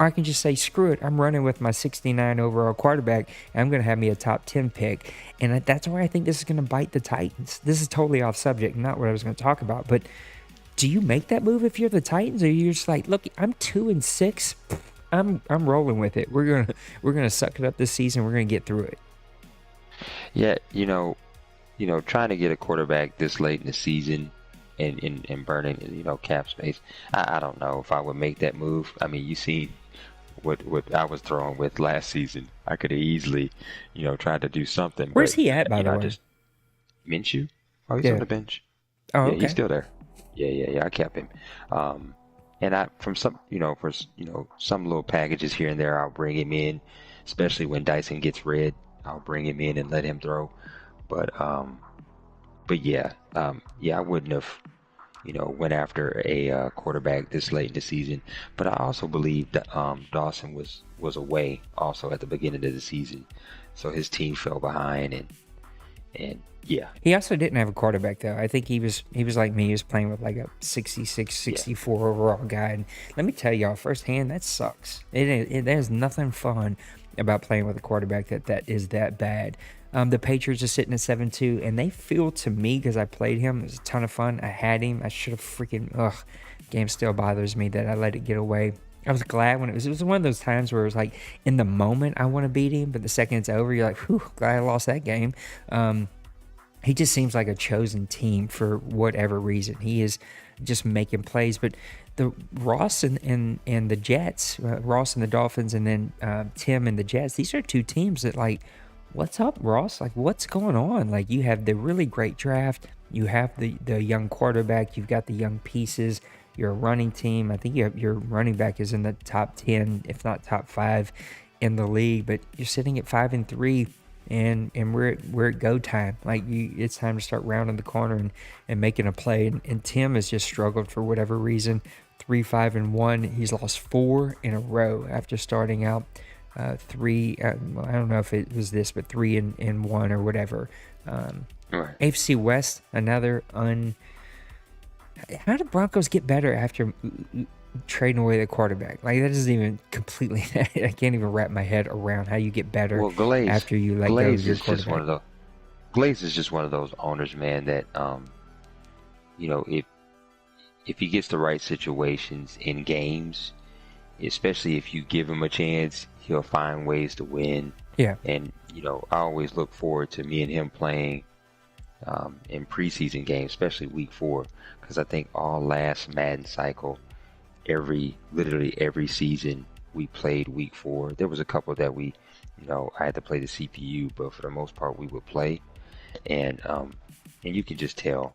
Or I can just say, screw it, I'm running with my 69 overall quarterback, and I'm going to have me a top 10 pick. And that's why I think this is going to bite the Titans. This is totally off subject, not what I was going to talk about. But do you make that move if you're the Titans? Or you're just like, look, I'm 2-6. I'm rolling with it. We're gonna suck it up this season. We're going to get through it. Yeah, trying to get a quarterback this late in the season and burning, cap space. I don't know if I would make that move. I mean, you seen what I was throwing with last season. I could have easily, tried to do something. Where's he at, by the way? Minshew? Oh, he's on the bench. Oh, yeah, okay. He's still there. Yeah. I kept him. And from some, for some little packages here and there, I'll bring him in, especially when Dyson gets red. I'll bring him in and let him throw. But yeah, I wouldn't have, went after a quarterback this late in the season. But I also believe that Dawson was away also at the beginning of the season, so his team fell behind, and yeah. He also didn't have a quarterback though. I think he was like me. He was playing with like a 66, 64 overall guy. And let me tell y'all firsthand, that sucks. There's nothing fun about playing with a quarterback that is that bad. The Patriots are sitting at 7-2, and they feel to me, because I played him, it was a ton of fun. I had him. I should have freaking, game still bothers me that I let it get away. I was glad when it was one of those times where it was like, in the moment I want to beat him, but the second it's over, you're like, whew, glad I lost that game. He just seems like a chosen team for whatever reason. He is just making plays. But the Ross and the Jets, Ross and the Dolphins, and then Tim and the Jets, these are two teams that, like, what's up, Ross? Like, what's going on? Like, you have the really great draft. You have the young quarterback. You've got the young pieces. You're a running team. I think your running back is in the top 10, if not top 5 in the league. But you're sitting at 5-3. And we're at go time. Like, it's time to start rounding the corner and making a play. And Tim has just struggled for whatever reason. 3-5-1. He's lost 4 in a row after starting out 3. I don't know if it was this, but 3-1 or whatever. Right. AFC West, another How did Broncos get better after trading away the quarterback? Like, that doesn't even completely. I can't even wrap my head around how you get better after you let go of your quarterback. Glaze is just one of those owners, man, that if he gets the right situations in games, especially if you give him a chance, he'll find ways to win. Yeah. And I always look forward to me and him playing in preseason games, especially week 4, because I think all last Madden cycle, literally every season we played week 4. There was a couple that we, I had to play the CPU, but for the most part we would play, and you can just tell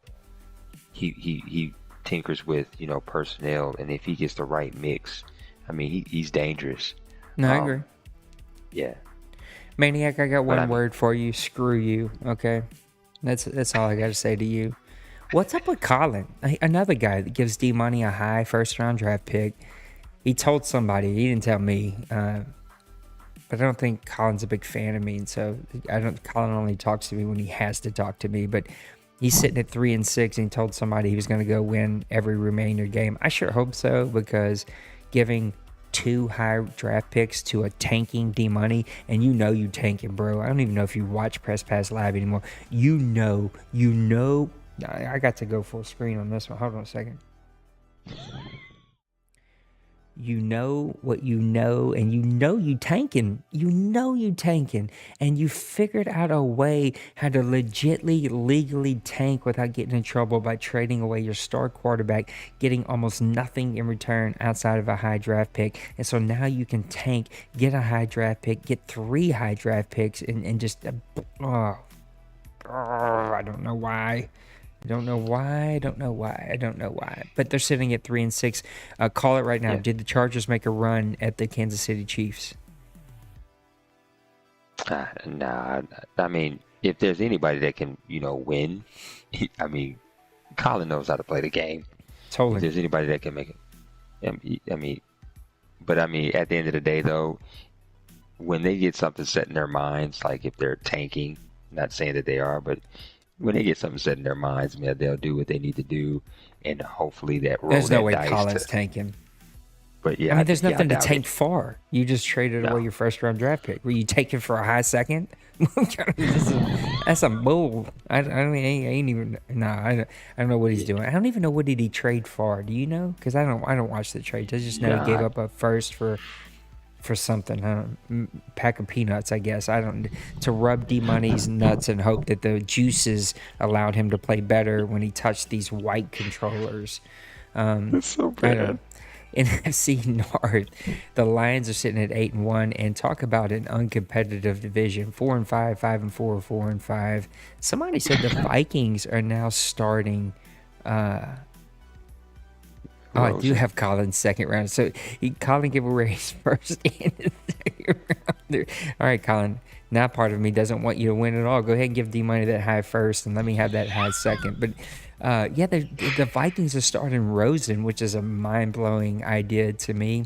he tinkers with personnel, and if he gets the right mix, I mean he's dangerous. No, I agree. Yeah, Maniac, I got one word for you. Screw you. Okay, that's all I got to say to you. What's up with Colin? Another guy that gives D Money a high first-round draft pick. He told somebody. He didn't tell me. But I don't think Colin's a big fan of me, and so Colin only talks to me when he has to talk to me. But he's sitting at 3-6, and he told somebody he was going to go win every remainder game. I sure hope so, because giving 2 high draft picks to a tanking D Money, and you tanking, bro. I don't even know if you watch Press Pass Live anymore. You know. I got to go full screen on this one. Hold on a second. You know what you know, and you tanking. You tanking. And you figured out a way how to legally tank without getting in trouble by trading away your star quarterback, getting almost nothing in return outside of a high draft pick. And so now you can tank, get a high draft pick, get 3 high draft picks, and just... I don't know why. Don't know why. Don't know why. I don't know why. But they're sitting at 3-6. Call it right now. Yeah. Did the Chargers make a run at the Kansas City Chiefs? Nah. I mean, if there's anybody that can, win, I mean, Colin knows how to play the game. Totally. If there's anybody that can make it, I mean, at the end of the day, though, when they get something set in their minds, like if they're tanking, not saying that they are, but when they get something set in their minds, man, they'll do what they need to do, and hopefully that roll There's no that way dice Colin's tanking. But yeah, I mean, there's nothing to doubt tank it. for. You just traded away your first round draft pick. Were you taking for a high second? That's a bull. I ain't even. Nah, I don't know what he's doing. I don't even know what did he trade for. Do you know? Because I don't watch the trades. I just know he gave up a first for something. Pack of peanuts, I guess. I don't to rub D Money's nuts and hope that the juices allowed him to play better when he touched these white controllers. That's so I don't know. bad. In NFC North, the Lions are sitting at 8-1, and talk about an uncompetitive division. 4-5, 5-4, 4-5. Somebody said the Vikings are now starting. I do have Colin's second round. So Colin gave away his first and his second round. All right, Colin. Now part of me doesn't want you to win at all. Go ahead and give D Money that high first, and let me have that high second. But the Vikings are starting Rosen, which is a mind-blowing idea to me.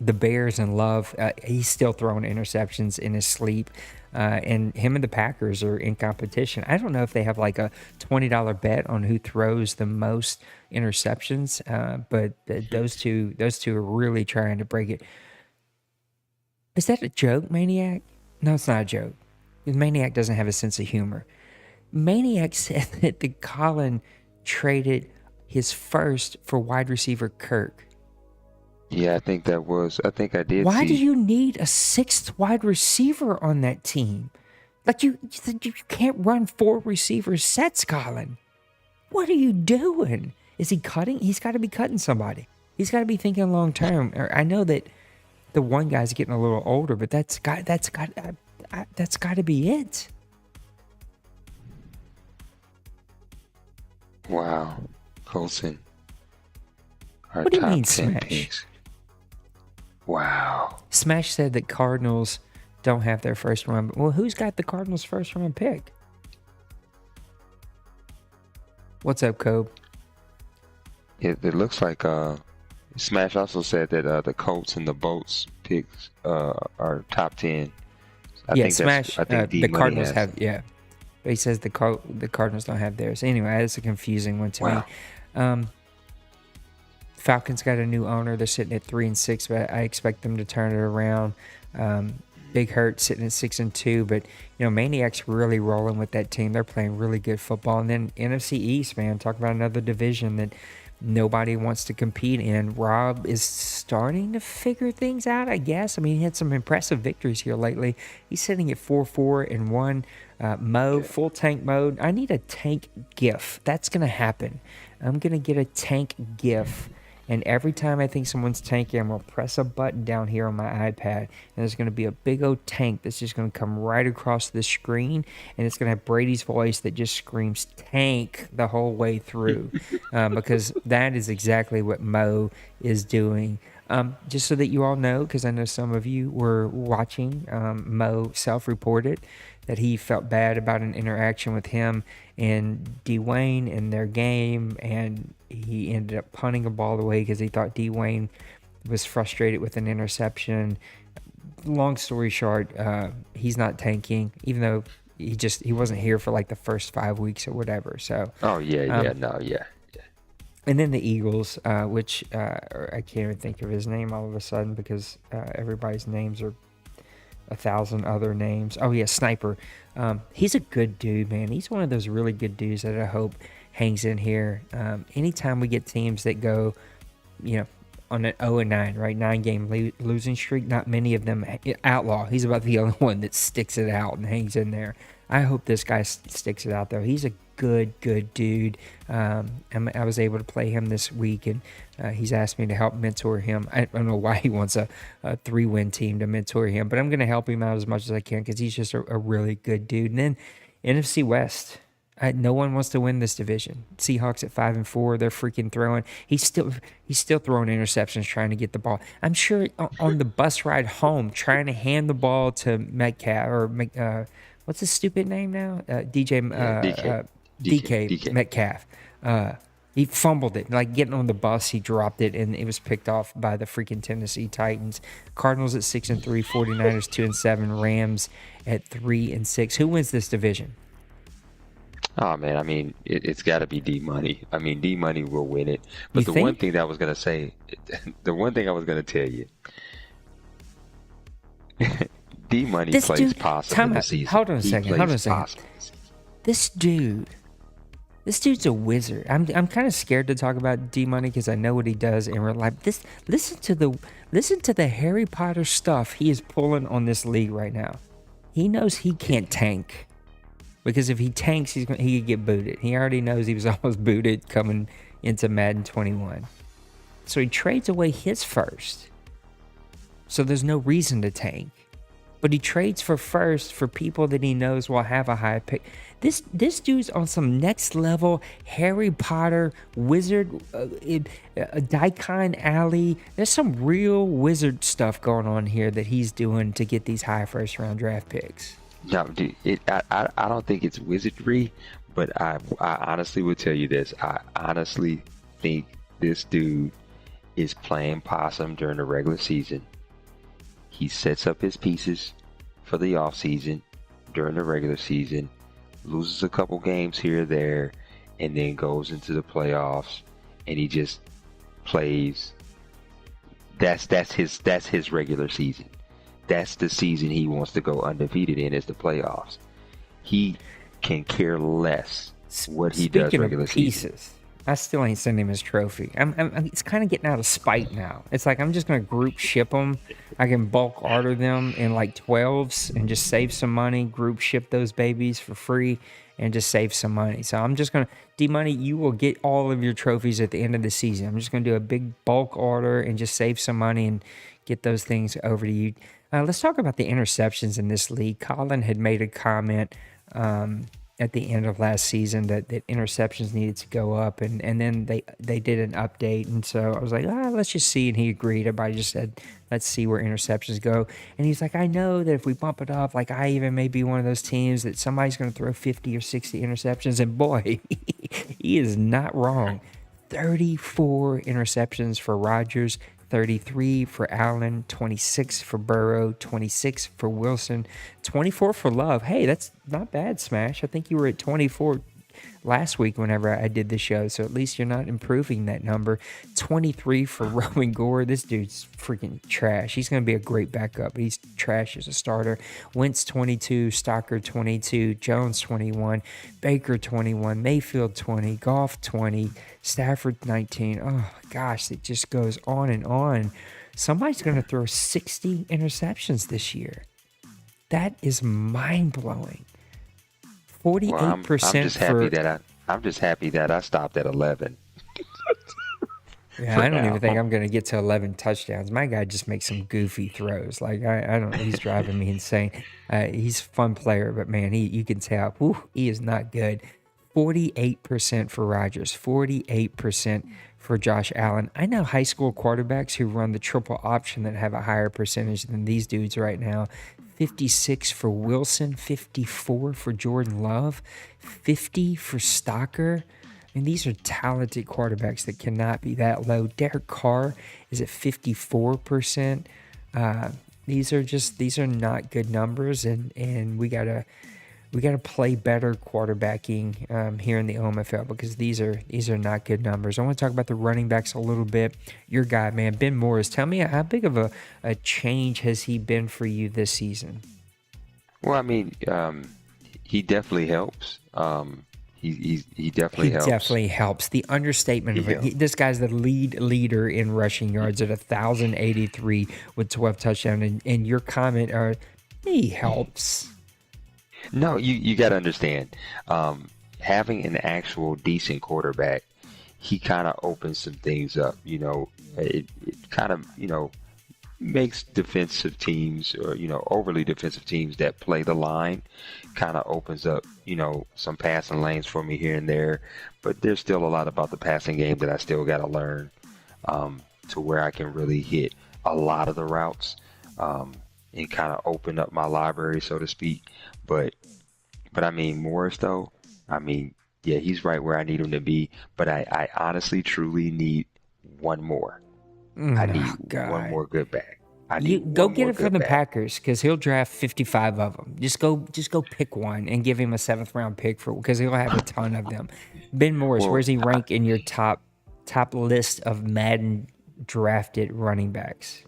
The Bears in love. He's still throwing interceptions in his sleep. And him and the Packers are in competition. I don't know if they have like a $20 bet on who throws the most interceptions, but those two are really trying to break it. Is that a joke, Maniac? No, it's not a joke. Maniac doesn't have a sense of humor. Maniac said that the Colin traded his first for wide receiver Kirk. Yeah, I think I did. Why do see. you need a sixth wide receiver on that team? Like you can't run 4 receiver sets, Colin. What are you doing? Is he cutting? He's got to be cutting somebody. He's got to be thinking long term. I know that the one guy's getting a little older, but that's got to be it. Wow, Colson. Our What do you top mean, 10 Smash? picks. Wow. Smash said that Cardinals don't have their first round. Well, who's got the Cardinals' first round pick? What's up, Cobe? It looks like Smash also said that the Colts and the Bolts picks are top 10. Smash. I think The Cardinals have. Yeah, but he says the Cardinals don't have theirs. Anyway, that's a confusing one to me. Falcons got a new owner. They're sitting at 3-6, but I expect them to turn it around. Big Hurt sitting at 6-2, but Maniac's really rolling with that team. They're playing really good football. And then NFC East, man, talk about another division that nobody wants to compete in. Rob is starting to figure things out, I guess. I mean, he had some impressive victories here lately. He's sitting at 4-4-1. Mo, full tank mode. I need a tank GIF. That's going to happen. I'm going to get a tank GIF. And every time I think someone's tanking, I'm going to press a button down here on my iPad. And there's going to be a big old tank that's just going to come right across the screen. And it's going to have Brady's voice that just screams tank the whole way through. Because that is exactly what Mo is doing. Just so that you all know, because I know some of you were watching, Mo self-reported that he felt bad about an interaction with him and Dwayne in their game, and he ended up punting a ball away because he thought Dwayne was frustrated with an interception. Long story short, he's not tanking, even though he wasn't here for like the first 5 weeks or whatever. So. And then the Eagles, which I can't even think of his name all of a sudden because everybody's names are 1,000 other names. Oh yeah, Sniper. He's a good dude, man. He's one of those really good dudes that I hope hangs in here. Anytime we get teams that go, on an 0-9, right, 9-game losing streak, not many of them outlaw. He's about the only one that sticks it out and hangs in there. I hope this guy sticks it out, though. He's a good dude. I was able to play him this week, and he's asked me to help mentor him. I don't know why he wants a 3-win team to mentor him, but I'm going to help him out as much as I can because he's just a really good dude. And then NFC West, No one wants to win this division. Seahawks at 5-4, they're freaking throwing. He's still throwing interceptions, trying to get the ball. I'm sure on the bus ride home, trying to hand the ball to Metcalf or what's his stupid name now? DK Metcalf. He fumbled it. Like getting on the bus, he dropped it, and it was picked off by the freaking Tennessee Titans. Cardinals at 6-3, 49ers 2-7, Rams at 3-6. Who wins this division? Oh man, I mean, it's got to be D Money. I mean, D Money will win it. But one thing that I was gonna say, the one thing I was gonna tell you, D Money plays possum in the season. Hold on a second. This dude's a wizard. I'm kind of scared to talk about D Money because I know what he does in real life. Listen to the Harry Potter stuff he is pulling on this league right now. He knows he can't tank. Because if he tanks, he could get booted. He already knows he was almost booted coming into Madden 21. So he trades away his first. So there's no reason to tank. But he trades for first for people that he knows will have a high pick. This dude's on some next level Harry Potter wizard, Daikon Alley. There's some real wizard stuff going on here that he's doing to get these high first round draft picks. No, dude, I don't think it's wizardry, but I honestly will tell you this. I honestly think this dude is playing possum during the regular season. He sets up his pieces for the offseason during the regular season, loses a couple games here or there, and then goes into the playoffs, and he just plays. That's his regular season. That's the season he wants to go undefeated in, is the playoffs. He can care less what he does regular season. I still ain't sending him his trophy. It's kind of getting out of spite now. It's like I'm just going to group ship them. I can bulk order them in like 12s and just save some money, group ship those babies for free and just save some money. So I'm just going to, D-Money, you will get all of your trophies at the end of the season. I'm just going to do a big bulk order and just save some money and get those things over to you. Let's talk about the interceptions in this league. Colin had made a comment at the end of last season that interceptions needed to go up, and then they did an update, and so I was like, let's just see, and he agreed. Everybody just said, let's see where interceptions go, and he's like, I know that if we bump it up, like I even may be one of those teams that somebody's going to throw 50 or 60 interceptions, and boy, he is not wrong. 34 interceptions for Rodgers, 33 for Allen, 26 for Burrow, 26 for Wilson, 24 for Love. Hey, that's not bad, Smash. I think you were at 24 last week whenever I did the show, so at least you're not improving that number. 23 for Roman Gore. This dude's freaking trash. He's going to be a great backup, but he's trash as a starter. Wentz 22, Stocker 22, Jones 21, Baker 21, Mayfield 20, Goff 20, Stafford 19. Oh gosh, it just goes on and on. Somebody's going to throw 60 interceptions this year. That is mind-blowing. 48% well, I'm just happy that I stopped at 11. Yeah, I don't even think I'm going to get to 11 touchdowns. My guy just makes some goofy throws. Like, I don't know. He's driving me insane. He's a fun player, but, man, you can tell, he is not good. 48% for Rodgers, 48% for Josh Allen. I know high school quarterbacks who run the triple option that have a higher percentage than these dudes right now. 56 for Wilson, 54 for Jordan Love, 50 for Stocker. And these are talented quarterbacks that cannot be that low. Derek Carr is at 54%. These are not good numbers, and we gotta play better quarterbacking here in the OMFL because these are not good numbers. I want to talk about the running backs a little bit. Your guy, man, Ben Morris. Tell me how big of a change has he been for you this season? Well, I mean, he definitely helps. He definitely helps. He definitely helps. The understatement of it. This guy's the leader in rushing yards at 1,083 with 12 touchdowns. And your comment are, he helps. No, you got to understand. Having an actual decent quarterback, he kind of opens some things up. You know, it kind of, makes defensive teams, or overly defensive teams that play the line, kind of opens up some passing lanes for me here and there. But there's still a lot about the passing game that I still got to learn, to where I can really hit a lot of the routes, and kind of open up my library, so to speak. But I mean, Morris though, I mean, yeah, he's right where I need him to be. But I honestly, truly need one more. I need one more good back. You go get it from the Packers, because he'll draft 55 of them. Just go pick one and give him a 7th round pick because he'll have a ton of them. Ben Morris, where's he rank in your top list of Madden drafted running backs?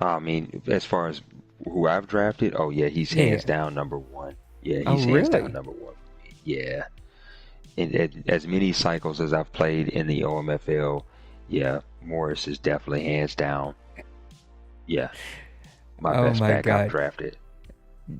I mean, as far as who I've drafted, oh yeah, he's hands down number one. Yeah, he's hands down number one. Yeah, and as many cycles as I've played in the OMFL, yeah, Morris is definitely hands down. Yeah, my best back I've drafted.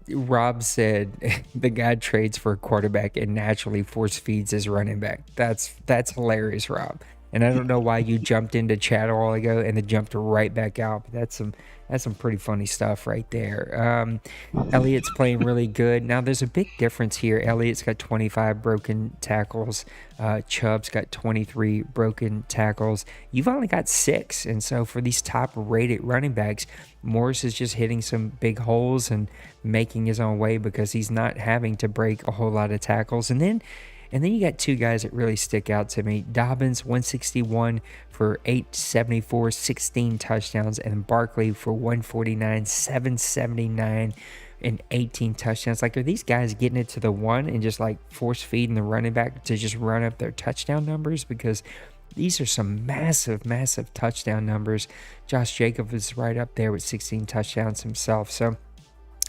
Rob said the guy trades for a quarterback and naturally force feeds his running back. That's hilarious, Rob. And I don't know why you jumped into chat a while ago and then jumped right back out. But that's some pretty funny stuff right there. Elliott's playing really good. Now, there's a big difference here. Elliott's got 25 broken tackles. Chubb's got 23 broken tackles. You've only got 6. And so for these top-rated running backs, Morris is just hitting some big holes and making his own way because he's not having to break a whole lot of tackles. And then you got 2 guys that really stick out to me. Dobbins, 161 for 874, 16 touchdowns, and Barkley for 149, 779, and 18 touchdowns. Like, are these guys getting it to the one and just like force feeding the running back to just run up their touchdown numbers? Because these are some massive, massive touchdown numbers. Josh Jacobs is right up there with 16 touchdowns himself. So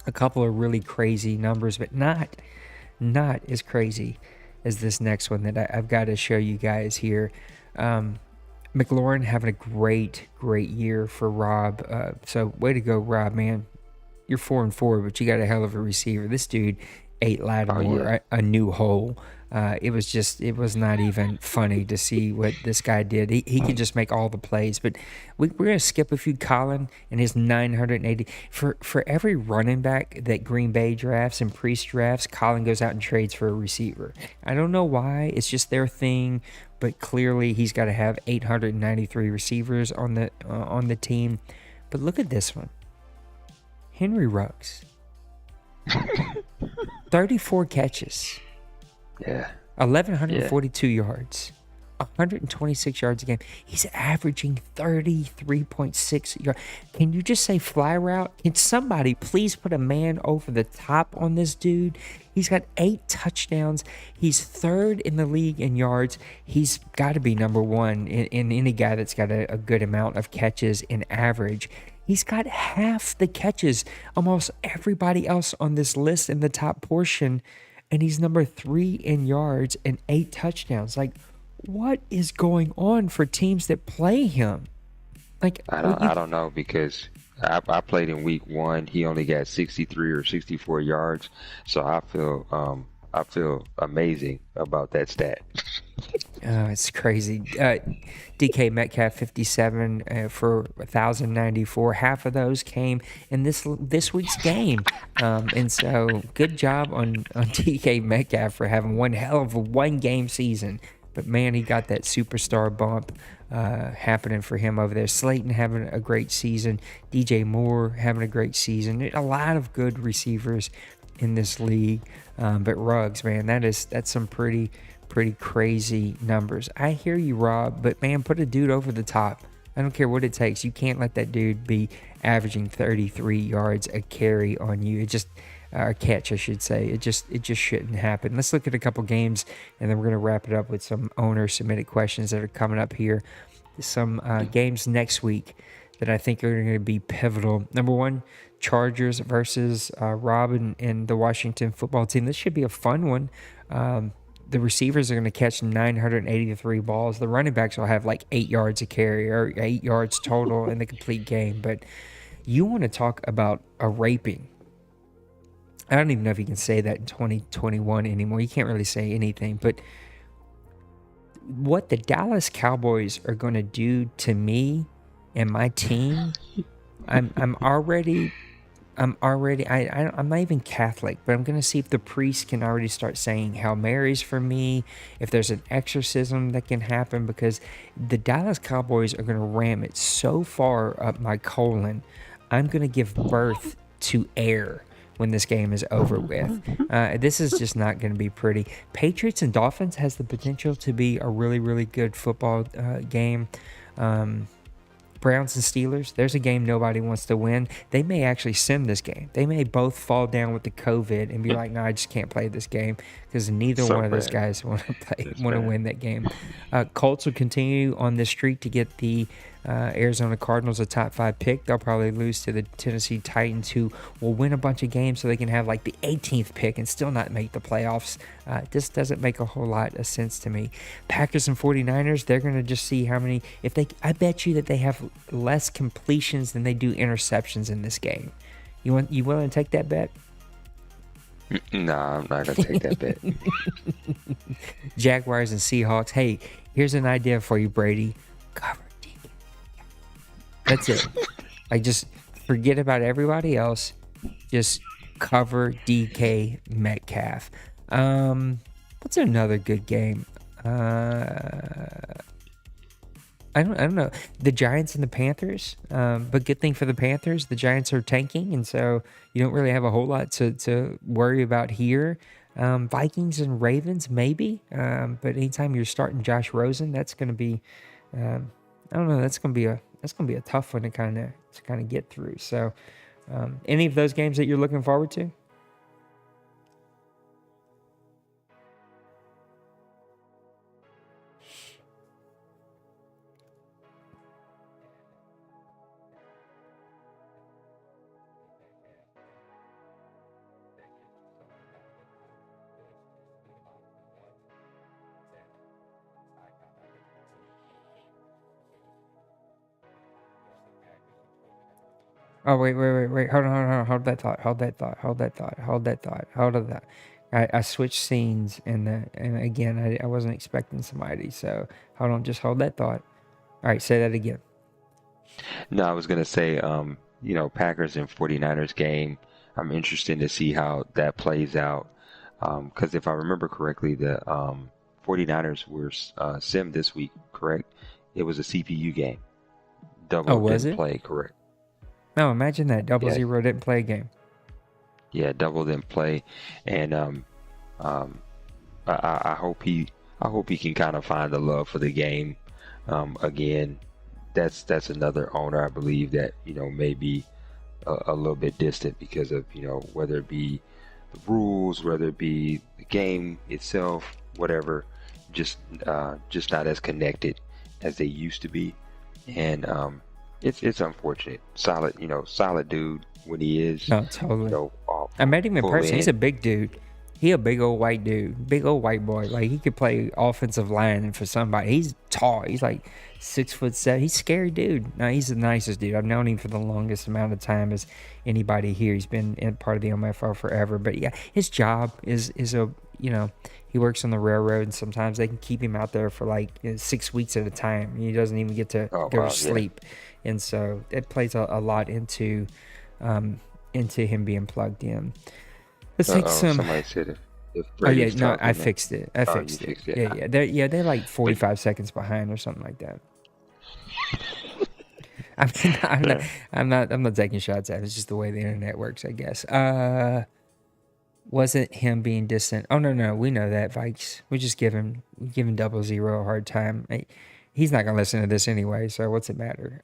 a couple of really crazy numbers, but not as crazy as this next one that I've got to show you guys here. McLaurin having a great year for Rob. So way to go, Rob, man. You're 4-4, but you got a hell of a receiver. This dude ate Lattimore a new hole. It was not even funny to see what this guy did. He could just make all the plays. But we're going to skip a few. Colin and his 980. For every running back that Green Bay drafts and Priest drafts, Colin goes out and trades for a receiver. I don't know why. It's just their thing. But clearly he's got to have 893 receivers on the team. But look at this one. Henry Ruggs. 34 catches. Yeah. 1,142 yards. 126 yards a game. He's averaging 33.6 yards. Can you just say fly route? Can somebody please put a man over the top on this dude? He's got 8 touchdowns. He's 3rd in the league in yards. He's got to be number 1 in any guy that's got a good amount of catches in average. He's got half the catches almost everybody else on this list in the top portion, and he's number 3 in yards and 8 touchdowns. Like, what is going on for teams that play him? Like, I don't know, because I played in week 1. He only got 63 or 64 yards, so I feel amazing about that stat. Oh, it's crazy. DK Metcalf 57 for 1,094. Half of those came in this week's game, and so good job on DK Metcalf for having one hell of a 1-game season. But man, he got that superstar bump happening for him over there. Slayton having a great season. DJ Moore having a great season. A lot of good receivers in this league. But Ruggs, man, that's some pretty crazy numbers. I hear you, Rob, but man, put a dude over the top. I don't care what it takes. You can't let that dude be averaging 33 yards a carry on you. It just a catch, I should say. It just shouldn't happen. Let's look at a couple games, and then we're going to wrap it up with some owner-submitted questions that are coming up here. Some games next week that I think are going to be pivotal. Number 1, Chargers versus Rob and the Washington football team. This should be a fun one. The receivers are going to catch 983 balls. The running backs will have like 8 yards a carry or 8 yards total in the complete game. But you want to talk about a raping. I don't even know if you can say that in 2021 anymore. You can't really say anything. But what the Dallas Cowboys are going to do to me and my team, I'm already I'm not even Catholic, but I'm gonna see if the priest can already start saying Hail Marys for me, if there's an exorcism that can happen, because the Dallas Cowboys are gonna ram it so far up my colon, I'm gonna give birth to air when this game is over with. This is just not going to be pretty. Patriots and Dolphins has the potential to be a really, really good football game. Browns and Steelers, there's a game nobody wants to win. They may actually sim this game. They may both fall down with the COVID and be like, no, I just can't play this game, because neither one of those guys want to win that game. Colts will continue on this streak to get the Arizona Cardinals a top 5 pick. They'll probably lose to the Tennessee Titans, who will win a bunch of games so they can have like the 18th pick and still not make the playoffs. This doesn't make a whole lot of sense to me. Packers and 49ers, they're going to just see how many, I bet you that they have less completions than they do interceptions in this game. You willing to take that bet? No, I'm not going to take that bet. Jaguars and Seahawks. Hey, here's an idea for you, Brady. Cover DK. That's it. Like, just forget about everybody else. Just cover DK Metcalf. What's another good game? I don't know. The Giants and the Panthers. But good thing for the Panthers, the Giants are tanking, and so you don't really have a whole lot to worry about here. Vikings and Ravens, maybe. But anytime you're starting Josh Rosen, that's going to be, I don't know. That's going to be a tough one to kind of get through. So, any of those games that you're looking forward to? Oh, wait. Hold on. Hold that thought. I switched scenes, and again, I wasn't expecting somebody. So hold on, just hold that thought. All right, say that again. No, I was going to say, Packers and 49ers game, I'm interested to see how that plays out. Because if I remember correctly, the 49ers were sim this week, correct? It was a CPU game. Double was didn't it? play, correct? No, imagine that. Double Zero didn't play a game. Yeah, Double didn't play, and I hope he can kind of find the love for the game again. That's another owner, I believe, that may be a little bit distant because of whether it be the rules, whether it be the game itself, whatever, just not as connected as they used to be, and it's unfortunate. Solid dude when he is. No, totally. I met him in person. He's a big dude. He a big old white dude, big old white boy. Like, he could play offensive line for somebody. He's tall. He's like 6'7". He's a scary dude. No, he's the nicest dude. I've known him for the longest amount of time as anybody here. He's been part of the OMFL forever. But yeah, his job is he works on the railroad, and sometimes they can keep him out there for like 6 weeks at a time. He doesn't even get to go to sleep, and so it plays a lot into him being plugged in. Let's take some. Somebody said if I fixed it. I fixed it. Yeah. They're like 45 seconds behind or something like that. I'm not taking shots at it. It's just the way the internet works, I guess. Wasn't him being distant. Oh no, we know that, Vikes. We just giving 00 a hard time. He's not gonna listen to this anyway, so what's it matter?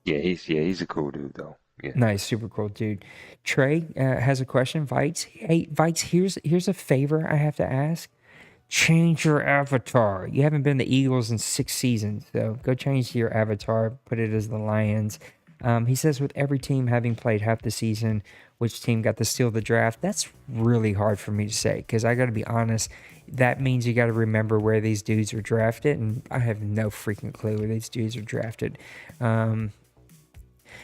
He's a cool dude though. Yeah. Nice, super cool dude. Trey has a question. Vikes, hey Vikes, here's a favor I have to ask. Change your avatar. You haven't been the Eagles in 6 seasons, so go change your avatar. Put it as the Lions. He says, with every team having played half the season, which team got to steal the draft? That's really hard for me to say, because I got to be honest. That means you got to remember where these dudes are drafted, and I have no freaking clue where these dudes are drafted.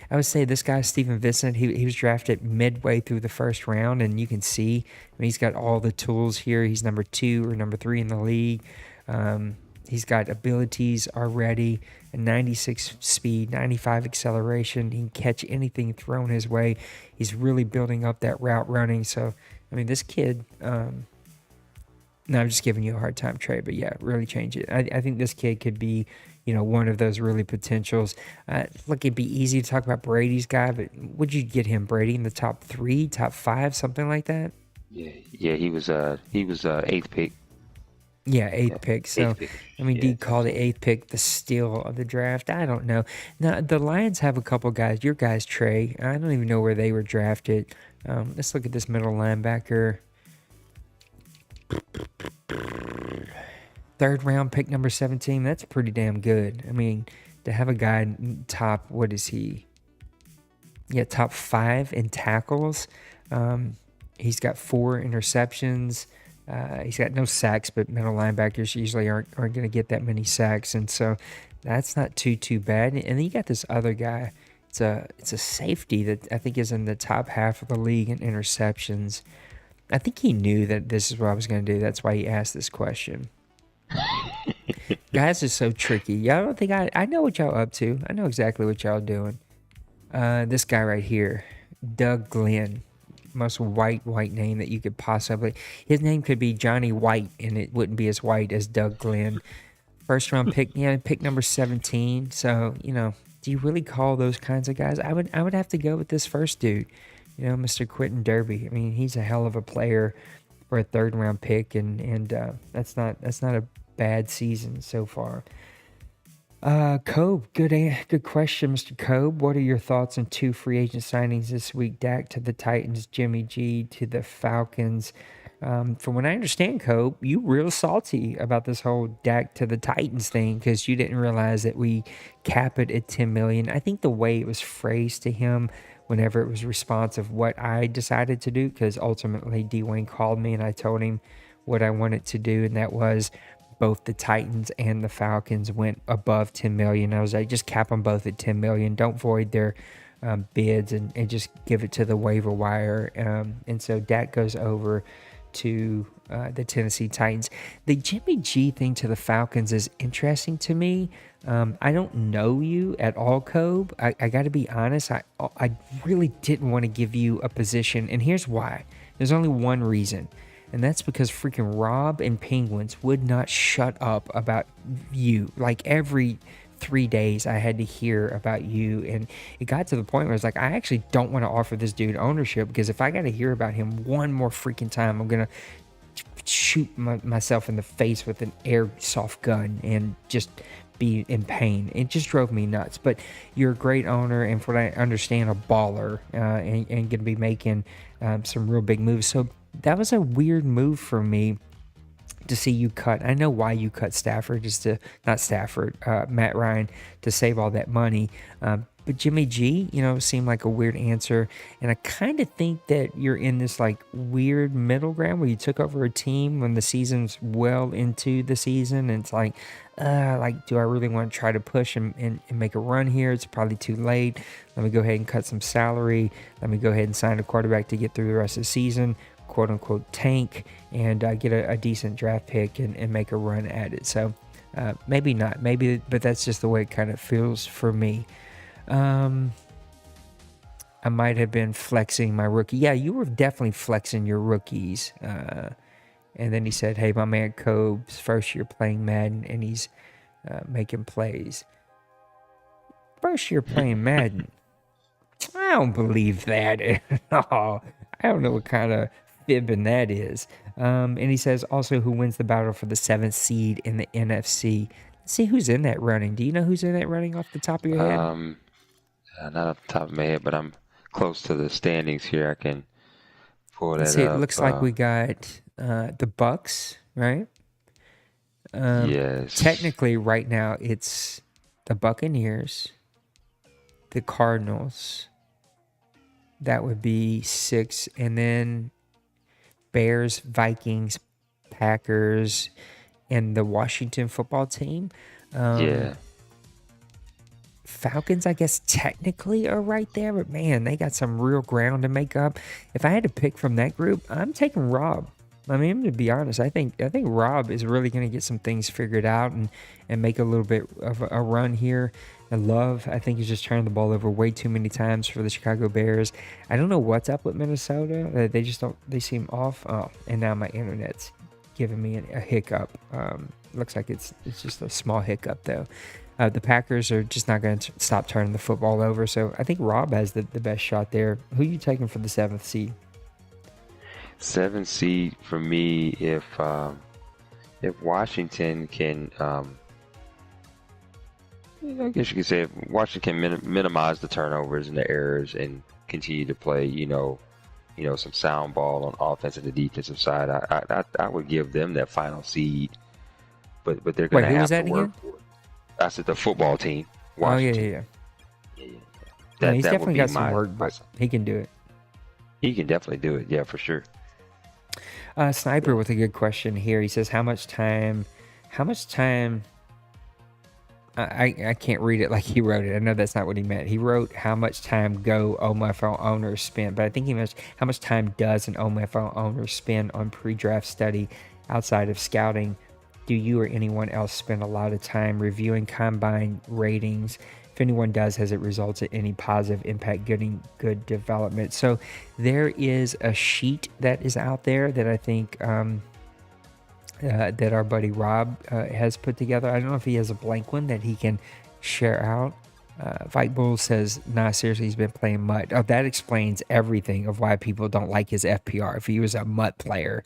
I would say this guy, Steven Vincent, he was drafted midway through the first round, and you can see, he's got all the tools here. He's number 2 or number 3 in the league. He's got abilities already. a 96 speed, 95 acceleration. He can catch anything thrown his way. He's really building up that route running. So, I mean, this kid, no, I'm just giving you a hard time, Trey, but yeah, really change it. I think this kid could be, one of those really potentials. Look, it'd be easy to talk about Brady's guy, but would you get him, Brady, in the top 3, top 5, something like that? Yeah, he was 8th pick. Yeah, eighth pick. So, Pick. I mean, do you Yeah. call the 8th pick the steal of the draft? I don't know. Now, the Lions have a couple guys. Your guys, Trey, I don't even know where they were drafted. Let's look at this middle linebacker. 3rd round pick number 17. That's pretty damn good. I mean, to have a guy top, what is he? Yeah, top 5 in tackles. He's got 4 interceptions. He's got no sacks, but middle linebackers usually aren't going to get that many sacks, and so that's not too bad. And then you got this other guy. It's a safety that I think is in the top half of the league in interceptions. I think he knew that this is what I was going to do. That's why he asked this question. Guys are so tricky. Y'all don't think I know what y'all up to. I know exactly what y'all doing. This guy right here, Doug Glenn. Most white name that you could possibly. His name could be Johnny White, and it wouldn't be as white as Doug Glenn. 1st round pick, pick number 17. So, do you really call those kinds of guys? I would have to go with this first dude, Mr. Quentin Derby. I mean, he's a hell of a player for a 3rd round pick, and that's not a bad season so far. Cobe, good question, Mr. Cobe. What are your thoughts on 2 free agent signings this week? Dak to the Titans, Jimmy G to the Falcons. From what I understand, Cobe, you real salty about this whole Dak to the Titans thing because you didn't realize that we cap it at $10 million. I think the way it was phrased to him whenever it was response of what I decided to do, because ultimately Dwayne called me and I told him what I wanted to do, and that was both the Titans and the Falcons went above $10 million. I was like, just cap them both at $10 million. Don't void their bids and just give it to the waiver wire. And so Dak goes over to the Tennessee Titans. The Jimmy G thing to the Falcons is interesting to me. I don't know you at all, Cobe. I got to be honest. I really didn't want to give you a position, and here's why. There's only one reason. And that's because freaking Rob and Penguins would not shut up about you. Like every 3 days I had to hear about you. And it got to the point where I was like, I actually don't want to offer this dude ownership because if I got to hear about him one more freaking time, I'm going to shoot myself in the face with an airsoft gun and just be in pain. It just drove me nuts. But you're a great owner and from what I understand, a baller and going to be making some real big moves. So that was a weird move for me to see you cut. I know why you cut Stafford, Matt Ryan, to save all that money. But Jimmy G, seemed like a weird answer. And I kind of think that you're in this like weird middle ground where you took over a team when the season's well into the season. And it's like, do I really want to try to push and make a run here? It's probably too late. Let me go ahead and cut some salary. Let me go ahead and sign a quarterback to get through the rest of the season, quote unquote tank, and get a decent draft pick and make a run at it. So maybe not, but that's just the way it kind of feels for me. I might have been flexing my rookie. Yeah, you were definitely flexing your rookies. And then he said, hey, my man Cobe's first year playing Madden, and he's making plays. First year playing Madden? I don't believe that at all. I don't know what kind of fibbing that is. And he says, also, who wins the battle for the 7th seed in the NFC? Let's see who's in that running. Do you know who's in that running off the top of your head? Not off the top of my head, but I'm close to the standings here. I can pull that It up. looks like we got the Bucks, right? Yes. Technically, right now, it's the Buccaneers, the Cardinals. That would be 6. And then Bears, Vikings, Packers, and the Washington football team. Yeah. Falcons, I guess, technically are right there, but man, they got some real ground to make up. If I had to pick from that group, I'm taking Rob. I mean, to be honest, I think Rob is really going to get some things figured out and make a little bit of a run here. And Love, I think he's just turned the ball over way too many times for the Chicago Bears. I don't know what's up with Minnesota. They just don't. They seem off. Oh, and now my internet's giving me a hiccup. Looks like it's just a small hiccup though. The Packers are just not going to stop turning the football over. So I think Rob has the best shot there. Who are you taking for the 7th seed? 7th seed for me, if Washington can, I guess you could say if Washington can minimize the turnovers and the errors and continue to play, some sound ball on offense and the defensive side, I would give them that final seed. But they're going to have to work for it. I said the football team. Washington. Oh, yeah. He's definitely got some work, but he can do it. He can definitely do it. Yeah, for sure. Sniper with a good question here. He says, how much time I can't read it like he wrote it. I know that's not what he meant. He wrote how much time go OMFL owners spend, but I think he meant how much time does an OMFL owner spend on pre-draft study outside of scouting. Do you or anyone else spend a lot of time reviewing combine ratings? If anyone does, has it resulted in any positive impact, getting good development? So there is a sheet that is out there that I think that our buddy Rob has put together. I don't know if he has a blank one that he can share out. Vike Bull says, nah, seriously, he's been playing MUT. Oh, that explains everything of why people don't like his FPR if he was a MUT player.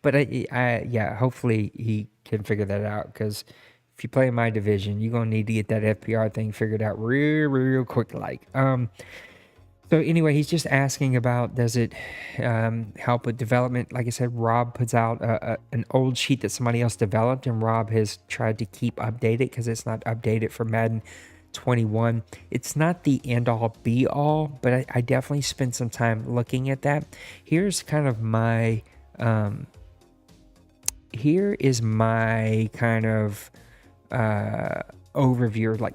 But yeah, hopefully he can figure that out, because if you play in my division, you're going to need to get that FPR thing figured out real quick. So anyway, he's just asking about, does it help with development? Like I said, Rob puts out an old sheet that somebody else developed, and Rob has tried to keep updated because it's not updated for Madden 21. It's not the end-all, be-all, but I definitely spent some time looking at that. Here's kind of my... here is my kind of overview, like...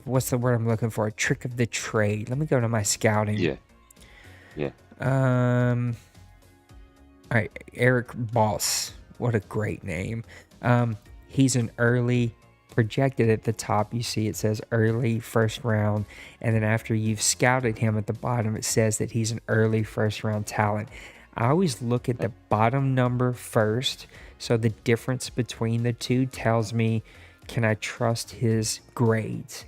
what's the word I'm looking for? A trick of the trade. Let me go to my scouting. Yeah. All right, Eric Boss. What a great name. He's an early, projected at the top. You see it says early first round, and then after you've scouted him at the bottom, it says that he's an early first round talent. I always look at the bottom number first, so the difference between the two tells me, can I trust his grades?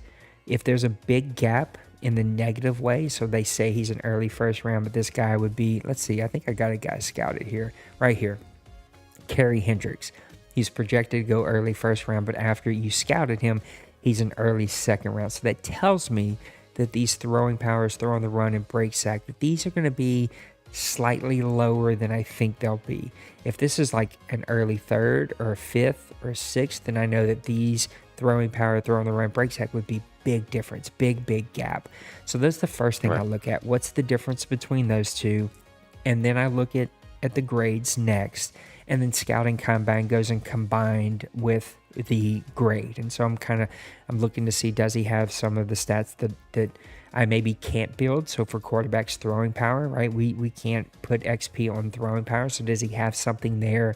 If there's a big gap in the negative way, so they say he's an early first round, but this guy would be, let's see, I think I got a guy scouted here, right here, Kerry Hendricks. He's projected to go early first round, but after you scouted him, he's an early second round. So that tells me that these throwing powers, throw on the run and break sack, that these are going to be slightly lower than I think they'll be. If this is like an early third or a fifth or a sixth, then I know that these throwing power, throw on the run, break sack would be big difference, big gap. So that's the first thing I look at. What's the difference between those two? And then I look at the grades next. And then scouting combine goes and combined with the grade. And so I'm looking to see, does he have some of the stats that I maybe can't build? So for quarterbacks, throwing power, right? We can't put XP on throwing power. So does he have something there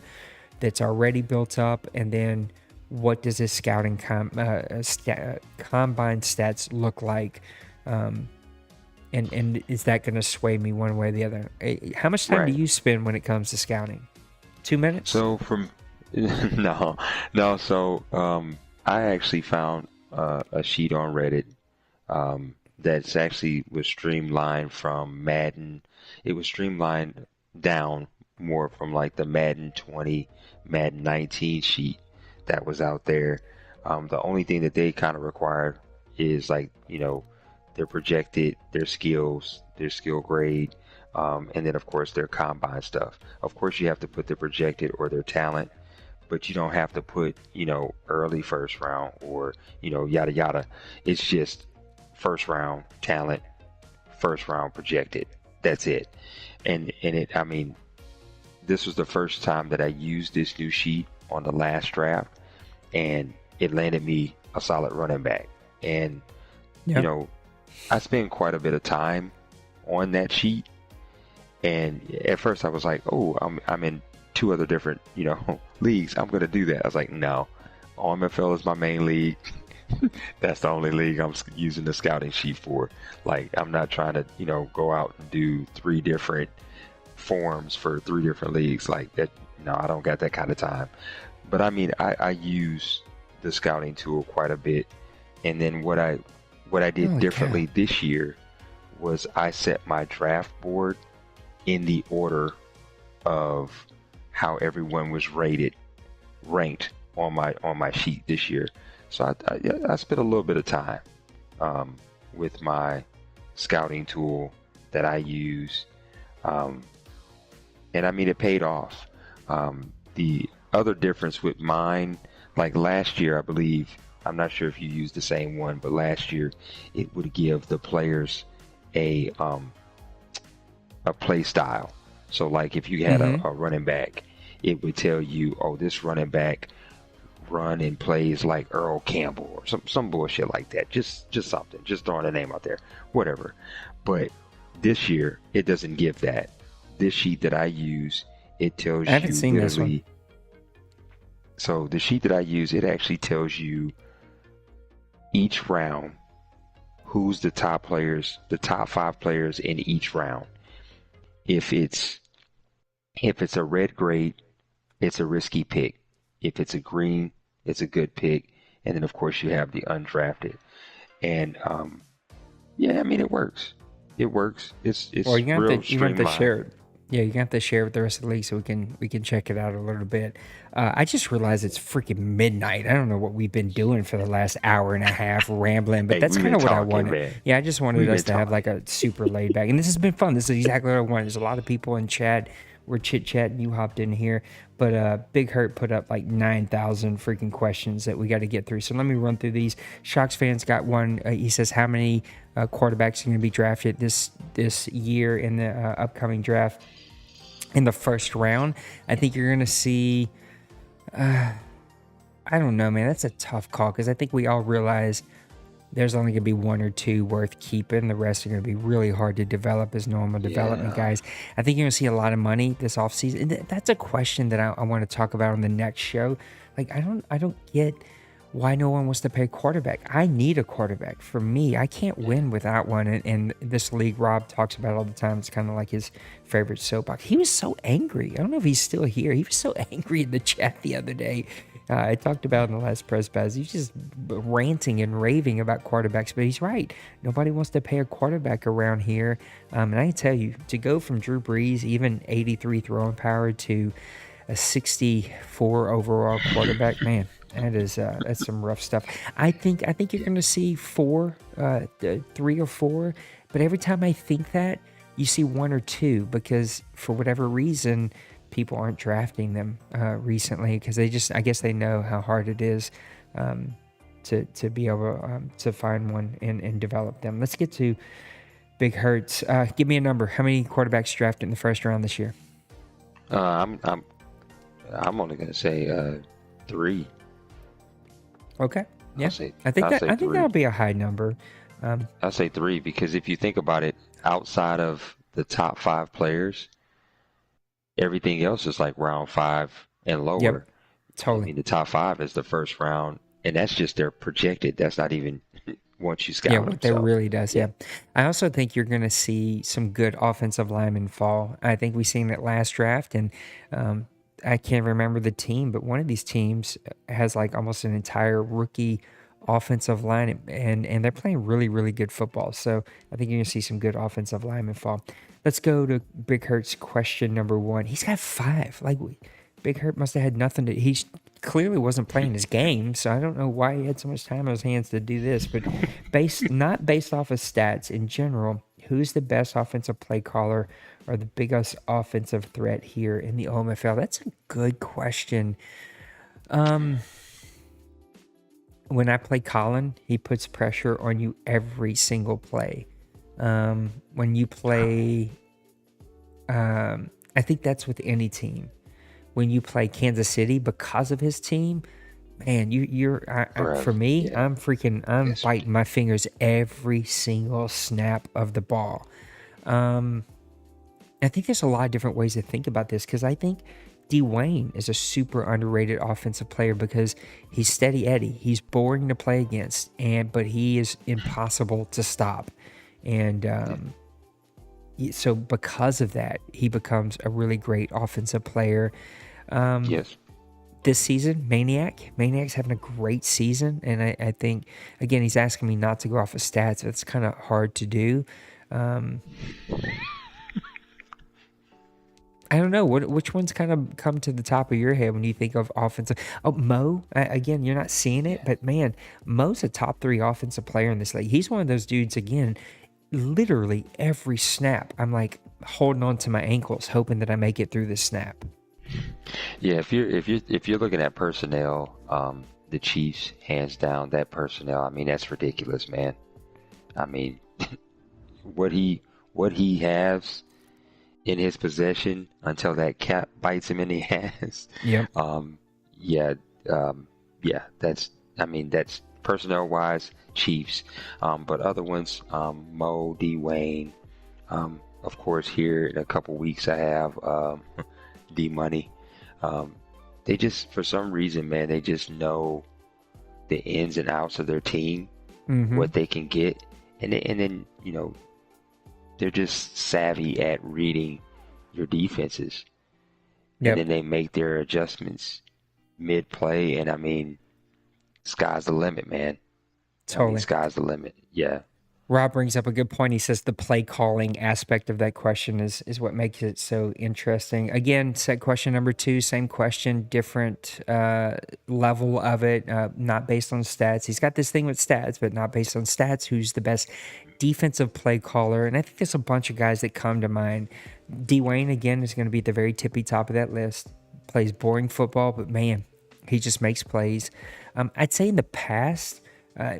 that's already built up? And then what does his scouting combine stats look like? And is that going to sway me one way or the other? How much time do you spend when it comes to scouting? 2 minutes? So no. So I actually found a sheet on Reddit that's actually was streamlined from Madden. It was streamlined down more from like the Madden 20, Madden 19 sheet that was out there. The only thing that they kind of required is like, their projected, their skills, their skill grade, and then of course their combine stuff. Of course you have to put their projected or their talent, but you don't have to put, early first round or, yada yada. It's just first round talent, first round projected. That's it. And this was the first time that I used this new sheet on the last draft, and it landed me a solid running back. And I spent quite a bit of time on that sheet, And at first I was like, oh, I'm in 2 other different, leagues. I'm going to do that. I was like, no, OMFL is my main league. That's the only league I'm using the scouting sheet for. Like, I'm not trying to, go out and do 3 different forms for 3 different leagues like that. No, I don't got that kind of time. But I mean, I use the scouting tool quite a bit. And then what I did differently this year was I set my draft board in the order of how everyone was ranked on my sheet this year. So I spent a little bit of time with my scouting tool that I use, and I mean, it paid off. The other difference with mine, like last year, I believe, I'm not sure if you used the same one, but last year it would give the players a play style. So like if you had a running back, it would tell you, oh, this running back run and plays like Earl Campbell or some bullshit like that. Just something. Just throwing a name out there. Whatever. But this year it doesn't give that. This sheet that I use, it tells you. I haven't seen this one. So the sheet that I use, it actually tells you each round who's the top 5 players in each round. If it's a red grade, it's a risky pick. If it's a green, it's a good pick. And then of course you have the undrafted. And yeah, I mean it works. It works. It's well, you have to share it. Yeah, you have to share it with the rest of the league so we can check it out a little bit. I just realized it's freaking midnight. I don't know what we've been doing for the last hour and a half rambling, but that's kind of what I wanted. Man. Yeah, I just wanted us to have like a super laid back, and this has been fun. This is exactly what I wanted. There's a lot of people in chat. We're chit chatting. You hopped in here, but Big Hurt put up like 9,000 freaking questions that we got to get through. So let me run through these. Shocks fans got one. He says, how many quarterbacks are going to be drafted this year in the upcoming draft? In the first round, I think you're going to see, I don't know, man. That's a tough call because I think we all realize there's only going to be 1 or 2 worth keeping. The rest are going to be really hard to develop as normal development guys. I think you're going to see a lot of money this offseason. And that's a question that I want to talk about on the next show. Like, I don't get why no one wants to pay quarterback. I need a quarterback. For me, I can't win without one. And this league, Rob talks about all the time. It's kind of like his favorite soapbox. He was so angry. I don't know if he's still here. He was so angry in the chat the other day. I talked about in the last press pass. He's just ranting and raving about quarterbacks. But he's right. Nobody wants to pay a quarterback around here. And I can tell you, to go from Drew Brees, even 83 throwing power, to a 64 overall quarterback, man. That's some rough stuff. I think you're going to see 3 or 4, but every time I think that, you see 1 or 2 because for whatever reason, people aren't drafting them recently because I guess they know how hard it is to be able to find one and develop them. Let's get to Big Hurts. Give me a number. How many quarterbacks drafted in the first round this year? I'm only going to say 3. Okay. Yeah. I think that'll be a high number. I'll say 3 because if you think about it, outside of the top 5 players, everything else is like round 5 and lower. Yep. Totally. I mean, the top 5 is the first round, and that's just their projected. That's not even once you scout them. Yeah, what that really does. Yeah. I also think you're going to see some good offensive linemen fall. I think we seen it last draft, and I can't remember the team, but one of these teams has like almost an entire rookie offensive line, and they're playing really, really good football. So I think you're going to see some good offensive linemen fall. Let's go to Big Hurt's question number 1. He's got 5. Like, Big Hurt must have had nothing to... He clearly wasn't playing his game, so I don't know why he had so much time on his hands to do this. But not based off of stats, in general, who's the best offensive play caller or the biggest offensive threat here in the OMFL? That's a good question. When I play Colin, he puts pressure on you every single play. When you play, I think that's with any team. When you play Kansas City, because of his team, man, for me, I'm biting my fingers every single snap of the ball. I think there's a lot of different ways to think about this because I think Dwayne is a super underrated offensive player because he's steady Eddie. He's boring to play against, but he is impossible to stop. And so because of that, he becomes a really great offensive player. Yes. This season, Maniac's having a great season, and I think, again, he's asking me not to go off of stats. It's kind of hard to do. I don't know. Which ones kind of come to the top of your head when you think of offensive? Oh, Mo. Again, you're not seeing it, but man, Mo's a top 3 offensive player in this league. He's one of those dudes, again, literally every snap, I'm like holding on to my ankles, hoping that I make it through this snap. Yeah, if you're looking at personnel, the Chiefs, hands down, that personnel, I mean, that's ridiculous, man. I mean, what he has in his possession until that cap bites him in the ass. Yep. That's personnel wise, Chiefs. But other ones, Mo, Dwayne, of course, here in a couple weeks I have D Money. They just, for some reason, man, they just know the ins and outs of their team, what they can get, and then they're just savvy at reading your defenses. Yep. And then they make their adjustments mid-play, and I mean, sky's the limit, man. Totally. Sky's the limit. Yeah. Rob brings up a good point. He says the play calling aspect of that question is what makes it so interesting. Again, set question number 2, same question, different level of it, not based on stats. He's got this thing with stats, but not based on stats. Who's the best defensive play caller? And I think there's a bunch of guys that come to mind. Dwayne, again, is going to be at the very tippy top of that list. Plays boring football, but man, he just makes plays. I'd say in the past,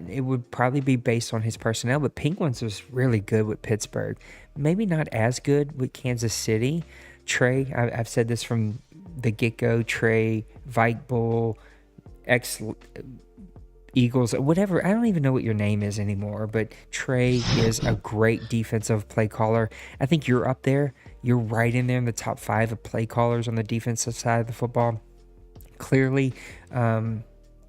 it would probably be based on his personnel, but Penguins was really good with Pittsburgh. Maybe not as good with Kansas City. Trey, I've said this from the get-go, Trey, Vikeball, Eagles, whatever. I don't even know what your name is anymore, but Trey is a great defensive play caller. I think you're up there. You're right in there in the top 5 of play callers on the defensive side of the football. Clearly,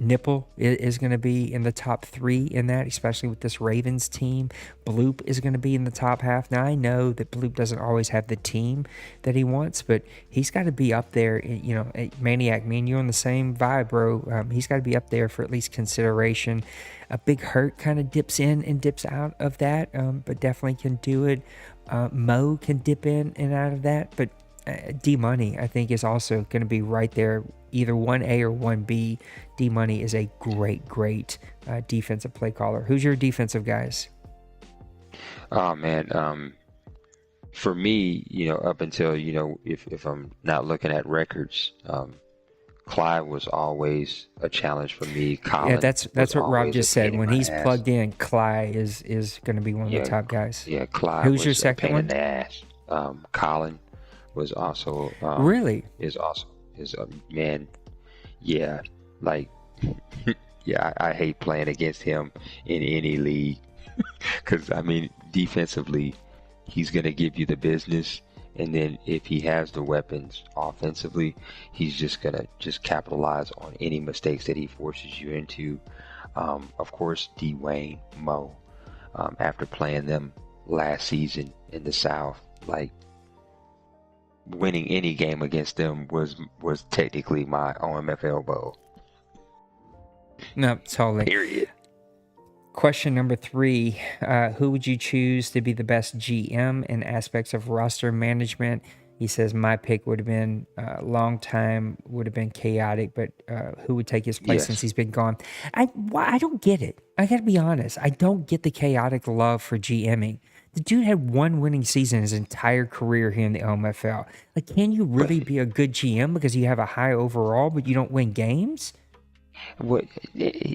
Nipple is going to be in the top 3 in that, especially with this Ravens team. Bloop is going to be in the top half. Now, I know that Bloop doesn't always have the team that he wants, but he's got to be up there. Maniac, me and you on the same vibe, bro. He's got to be up there for at least consideration. A Big Hurt kind of dips in and dips out of that, but definitely can do it. Mo can dip in and out of that, but D-Money, I think, is also going to be right there, either 1A or 1B. D-Money is a great defensive play caller. Who's your defensive guys? Oh, man. For me, up until, if I'm not looking at records, Clyde was always a challenge for me. Colin, yeah, that's what Rob just said. When he's plugged in, Clyde is going to be one of the top guys. Yeah, Clyde. Who's your second one? In the ass. Colin was also really is also man. Yeah, like yeah, I hate playing against him in any league because I mean defensively he's gonna give you the business, and then if he has the weapons offensively, he's just gonna capitalize on any mistakes that he forces you into. Of course, Dwayne, Mo, after playing them last season in the South, like winning any game against them was technically my OMFL bowl. No, totally. Period. Question number 3, who would you choose to be the best GM in aspects of roster management? He says my pick would have been long time, would have been chaotic, but who would take his place since he's been gone? I don't get it. I got to be honest. I don't get the chaotic love for GMing. The dude had 1 winning season his entire career here in the OMFL. Like, can you really be a good GM because you have a high overall, but you don't win games? What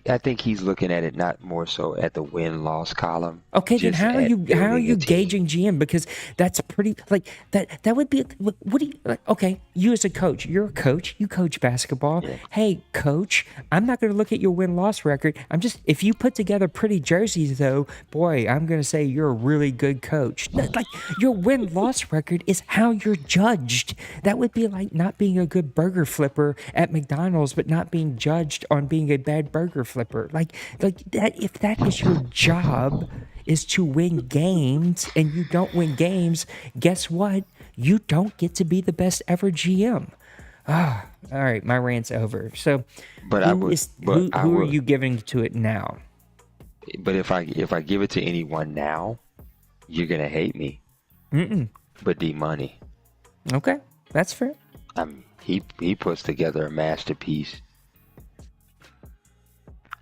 I think he's looking at it not more so at the win-loss column, Okay, then just how are at you building a team. gauging GM? Because that's pretty like that would be what do you like, okay, you as a coach, you're a coach, you coach basketball. Yeah. Hey, coach, I'm not going to look at your win-loss record. I'm just if you put together pretty jerseys though, boy, I'm going to say you're a really good coach. Like your win-loss record is how you're judged. That would be like not being a good burger flipper at McDonald's but not being judged on being a bad burger flipper. Like that if that is your job is to win games and you don't win games, guess what? You don't get to be the best ever GM. Ah, all right, my rant's over. So, But I would, but I who are would, you giving to it now? but if I give it to anyone now, you're gonna hate me. But D Money, Okay, that's fair. he puts together a masterpiece,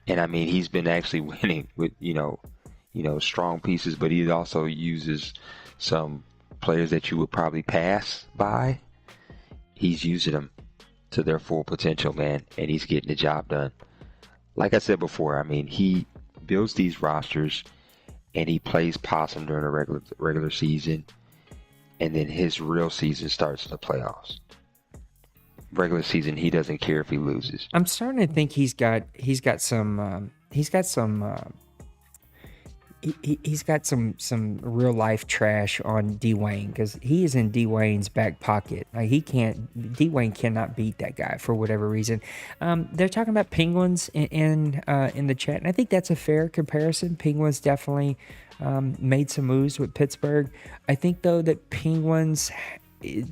and I mean he's been actually winning with strong pieces, but he also uses some players that you would probably pass by. He's using them to their full potential, man, and he's getting the job done. Like I said before, I mean, he builds these rosters and he plays possum during the regular season, and then his real season starts in the playoffs. Regular season, he doesn't care if he loses. I'm starting to think he's got some real life trash on Dwayne because he is in Dwayne's back pocket. Like Dwayne cannot beat that guy for whatever reason. They're talking about Penguins in the chat, and I think that's a fair comparison. Penguins definitely made some moves with Pittsburgh. I think though that Penguins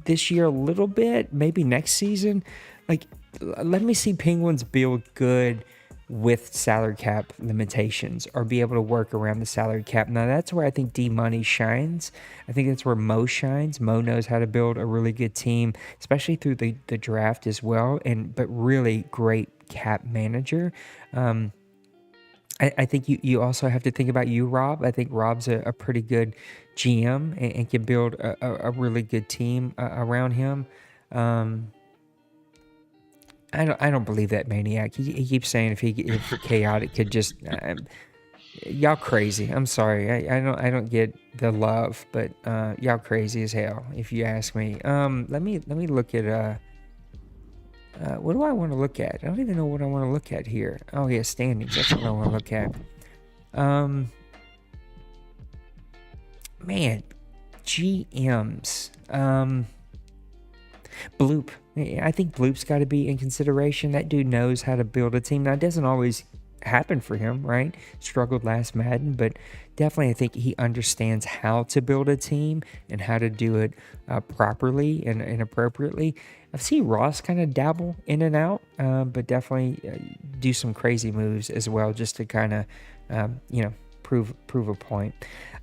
this year a little bit, maybe next season. Like, let me see Penguins build good with salary cap limitations or be able to work around the salary cap. Now that's where I think D Money shines. I think that's where Mo shines. Mo knows how to build a really good team, especially through the draft as well. But really great cap manager. I think you also have to think about you, Rob. I think Rob's a pretty good GM and can build a really good team around him. I don't believe that maniac. He keeps saying if chaotic could just y'all crazy. I'm sorry. I don't get the love, but y'all crazy as hell if you ask me. Let me look at what do I want to look at? I don't even know what I want to look at here. Oh yeah, standings. That's what I want to look at. Man, GMs. Bloop. I think Bloop's got to be in consideration. That dude knows how to build a team. Now, it doesn't always happen for him, right? Struggled last Madden, but definitely I think he understands how to build a team and how to do it properly and appropriately. I've seen Ross kind of dabble in and out, but definitely do some crazy moves as well just to kind of, prove a point.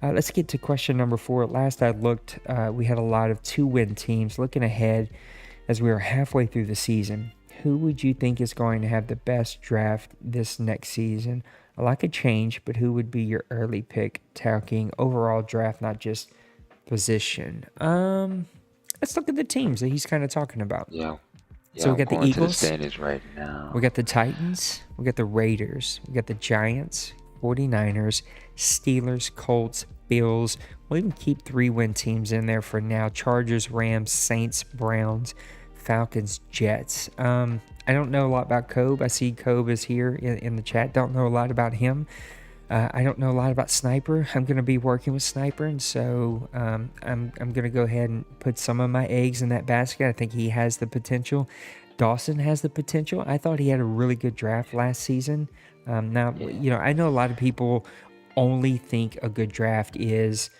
Let's get to question number 4. Last I looked, we had a lot of 2-win teams. Looking ahead as we are halfway through the season, who would you think is going to have the best draft this next season? I like a change, but who would be your early pick talking overall draft, not just position? Let's look at the teams that he's kind of talking about. Yeah. So we got the Eagles. To the standings right now. We got the Titans. We got the Raiders. We got the Giants, 49ers, Steelers, Colts, Bills. We'll even keep 3-win teams in there for now. Chargers, Rams, Saints, Browns, Falcons, Jets. I don't know a lot about Kobe. I see Kobe is here in the chat. Don't know a lot about him. I don't know a lot about Sniper. I'm going to be working with Sniper, and so I'm going to go ahead and put some of my eggs in that basket. I think he has the potential. Dawson has the potential. I thought he had a really good draft last season. I know a lot of people only think a good draft is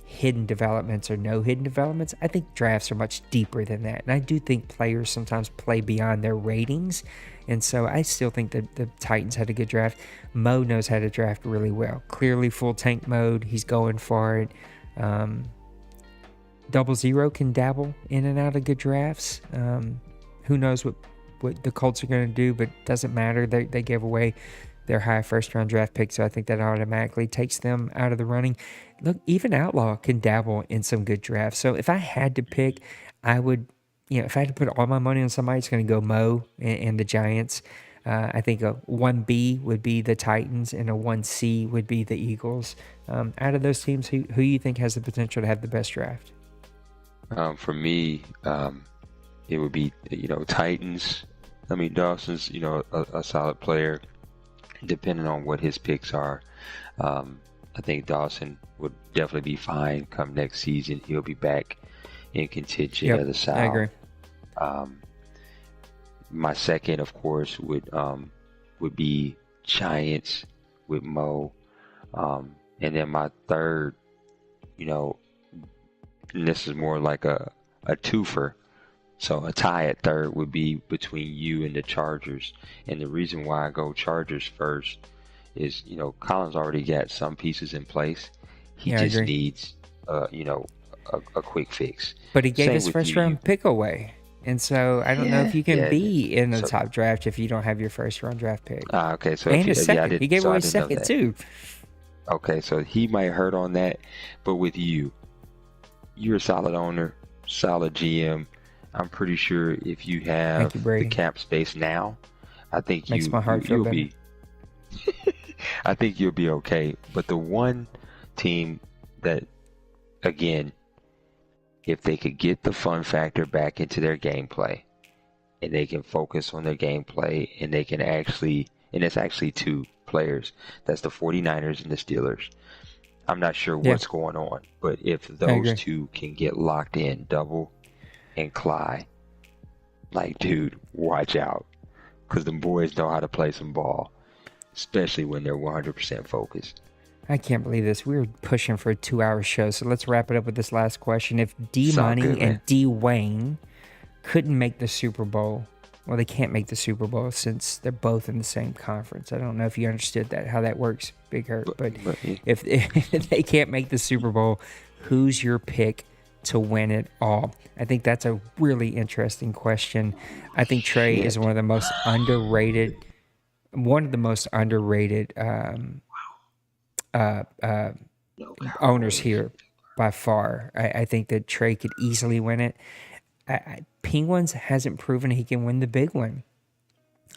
hidden developments or no hidden developments. I think drafts are much deeper than that. And I do think players sometimes play beyond their ratings. And so I still think that the Titans had a good draft. Mo knows how to draft really well. Clearly full tank mode. He's going for it. 00 can dabble in and out of good drafts. Who knows what the Colts are going to do, but it doesn't matter. They gave away their high first-round draft pick, so I think that automatically takes them out of the running. Look, even Outlaw can dabble in some good drafts. So if I had to pick, I would, if I had to put all my money on somebody, it's going to go Mo and the Giants. I think a 1B would be the Titans and a 1C would be the Eagles. Out of those teams, who you think has the potential to have the best draft? For me, it would be, Titans. I mean, Dawson's, a solid player, depending on what his picks are. I think Dawson would definitely be fine come next season. He'll be back in contention at the South. I agree. My second, of course, would be Giants with Mo. And then my third, and this is more like a twofer. So a tie at third would be between you and the Chargers. And the reason why I go Chargers first is, Collins already got some pieces in place. He just needs, a quick fix. But he gave his first round pick away. And so I don't know if you can be in the top draft if you don't have your first round draft pick. Okay, so and a second. He gave away a second too. Okay, so he might hurt on that. But with you're a solid owner, solid GM. I'm pretty sure if you have the cap space now, I think you'll be I think you'll be okay. But the one team that, again, if they could get the fun factor back into their gameplay and they can focus on their gameplay and they can actually, and it's actually two players, that's the 49ers and the Steelers. I'm not sure what's going on, but if those two can get locked in, Double and Clyde, like, dude, watch out, because the boys know how to play some ball, especially when they're 100% focused. I can't believe this. We were pushing for a 2-hour show, so let's wrap it up with this last question. If D-Money and D-Wayne couldn't make the Super Bowl, well, they can't make the Super Bowl since they're both in the same conference. I don't know if you understood that, how that works, Big Hurt. But if they can't make the Super Bowl, who's your pick to win it all? I think that's a really interesting question. I think Trey is one of the most underrated owners here by far. I think that Trey could easily win it. Penguins hasn't proven he can win the big one.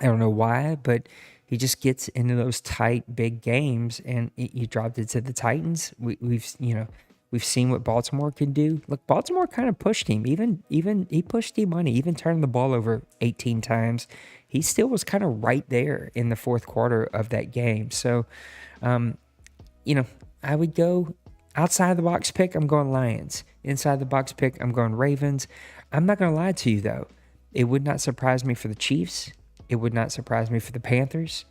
I don't know why, but he just gets into those tight big games, and he dropped it to the Titans. We've seen what Baltimore can do. Look, Baltimore kind of pushed him. Even he pushed D-Money, even turning the ball over 18 times. He still was kind of right there in the fourth quarter of that game. So, I would go outside the box pick. I'm going Lions. Inside the box pick, I'm going Ravens. I'm not going to lie to you, though. It would not surprise me for the Chiefs. It would not surprise me for the Panthers,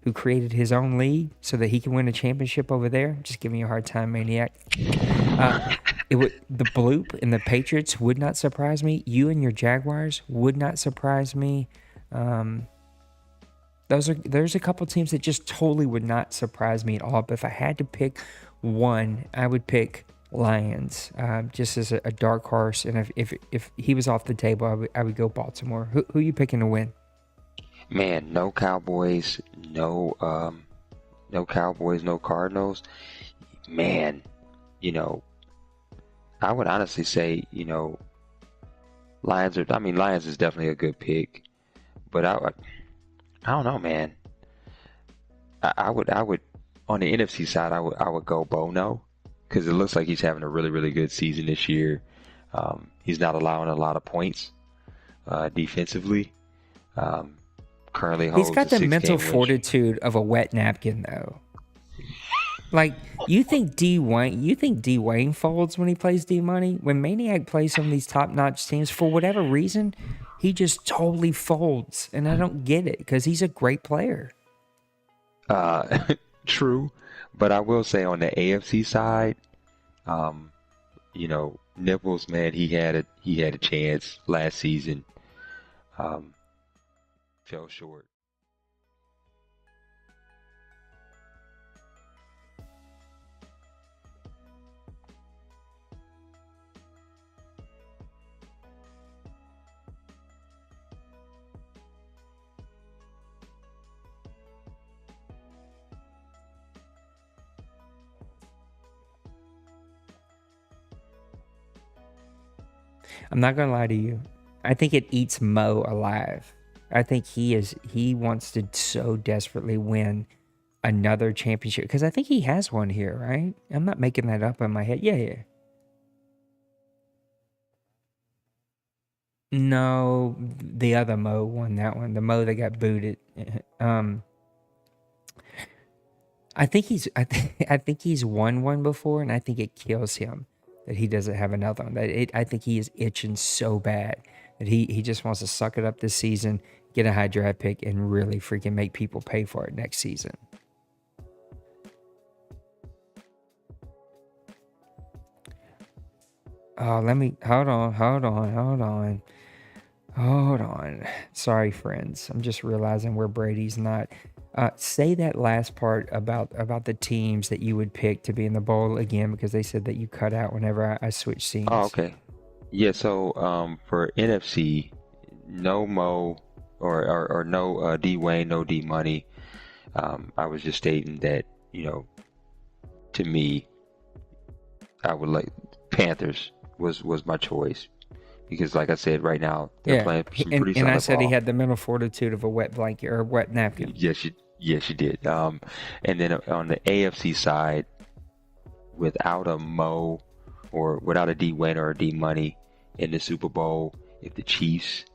who created his own league so that he can win a championship over there. Just giving you a hard time, Maniac. The Bloop and the Patriots would not surprise me. You and your Jaguars would not surprise me. There's a couple teams that just totally would not surprise me at all. But if I had to pick one, I would pick Lions, just as a dark horse. And if he was off the table, I would go Baltimore. Who are you picking to win? Man, no Cowboys, no Cowboys, no Cardinals. Man, I would honestly say, Lions is definitely a good pick, but I don't know, man. I would on the NFC side, I would go Bono, because it looks like he's having a really, really good season this year. He's not allowing a lot of points defensively. Currently holds he's got the mental fortitude of a wet napkin, though. Like, you think D-Wayne folds when he plays D-Money? When Maniac plays some of these top-notch teams, for whatever reason, he just totally folds, and I don't get it, because he's a great player. True, but I will say on the AFC side, Nipples, man, he had a chance last season. Fell short. I'm not going to lie to you. I think it eats Mo alive. I think he wants to so desperately win another championship because I think he has one here, right? I'm not making that up in my head. Yeah. No, the other Mo won that one. The Mo that got booted. I think he's won one before, and I think it kills him that he doesn't have another one. I think he is itching so bad that he just wants to suck it up this season, get a high draft pick, and really freaking make people pay for it next season. Oh, let me hold on. Sorry, friends. I'm just realizing where Brady's not. Say that last part about the teams that you would pick to be in the bowl again, because they said that you cut out whenever I switch scenes. Oh, okay. Yeah, so for NFC, no Mo or no D Wayne, no D Money. I was just stating that, to me, I would like Panthers was my choice. Because, like I said, right now they're playing some pretty solid and I said ball. he had the mental fortitude of a wet blanket or a wet napkin. Yes, you did. And then on the AFC side, without a Mo or without a D Wayne or a D Money in the Super Bowl, if the Chiefs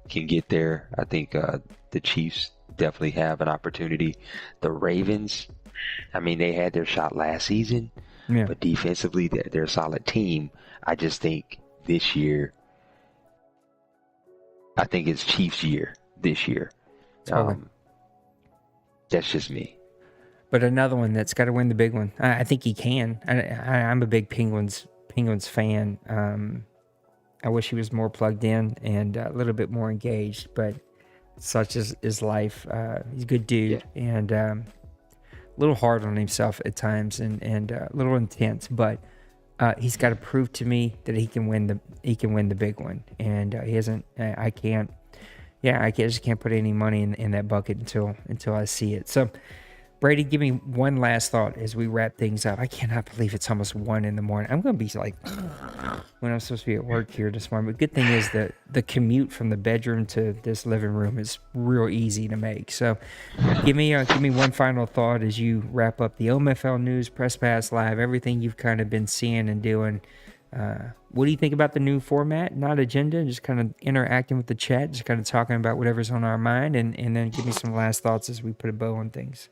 can get there, I think the Chiefs definitely have an opportunity. The Ravens, I mean, they had their shot last season, but defensively they're a solid team. I just think this year, I think it's Chiefs' year this year. Totally. That's just me. But another one that's got to win the big one. I think he can. I'm a big Penguins fan. I wish he was more plugged in and a little bit more engaged, but such is life. He's a good dude and a little hard on himself at times and a little intense, but he's got to prove to me that he can win the big one, and he hasn't. I just can't put any money in that bucket until I see it. So, Brady, give me one last thought as we wrap things up. I cannot believe it's almost 1 a.m. I'm going to be like when I'm supposed to be at work here this morning. But good thing is that the commute from the bedroom to this living room is real easy to make. So give me one final thought as you wrap up the OMFL News Press Pass Live, everything you've kind of been seeing and doing. What do you think about the new format, not agenda, just kind of interacting with the chat, just kind of talking about whatever's on our mind, and then give me some last thoughts as we put a bow on things.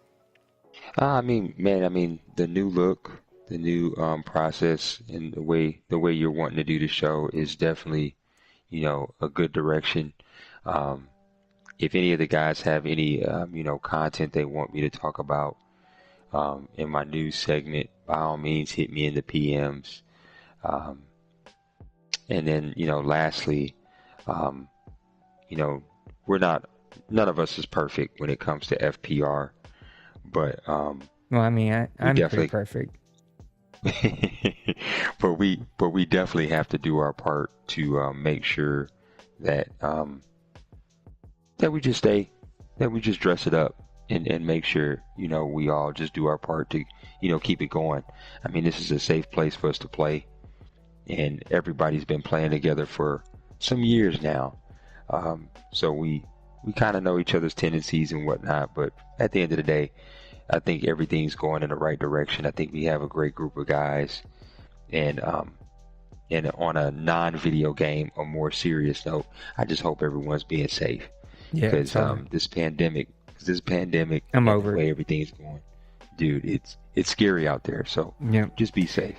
I mean, the new look, the new process, and the way you're wanting to do the show is definitely, a good direction. If any of the guys have any, content they want me to talk about in my news segment, by all means, hit me in the PMs. And then, lastly, none of us is perfect when it comes to FPR. But I'm pretty perfect. but we definitely have to do our part to make sure that we just dress it up and make sure we all just do our part to keep it going. I mean, this is a safe place for us to play, and everybody's been playing together for some years now, so we kind of know each other's tendencies and whatnot. But at the end of the day, I think everything's going in the right direction. I think we have a great group of guys. And on a non-video game, a more serious note, I just hope everyone's being safe. Yeah, because this pandemic, I'm over the way everything's going, dude, it's scary out there. So just be safe.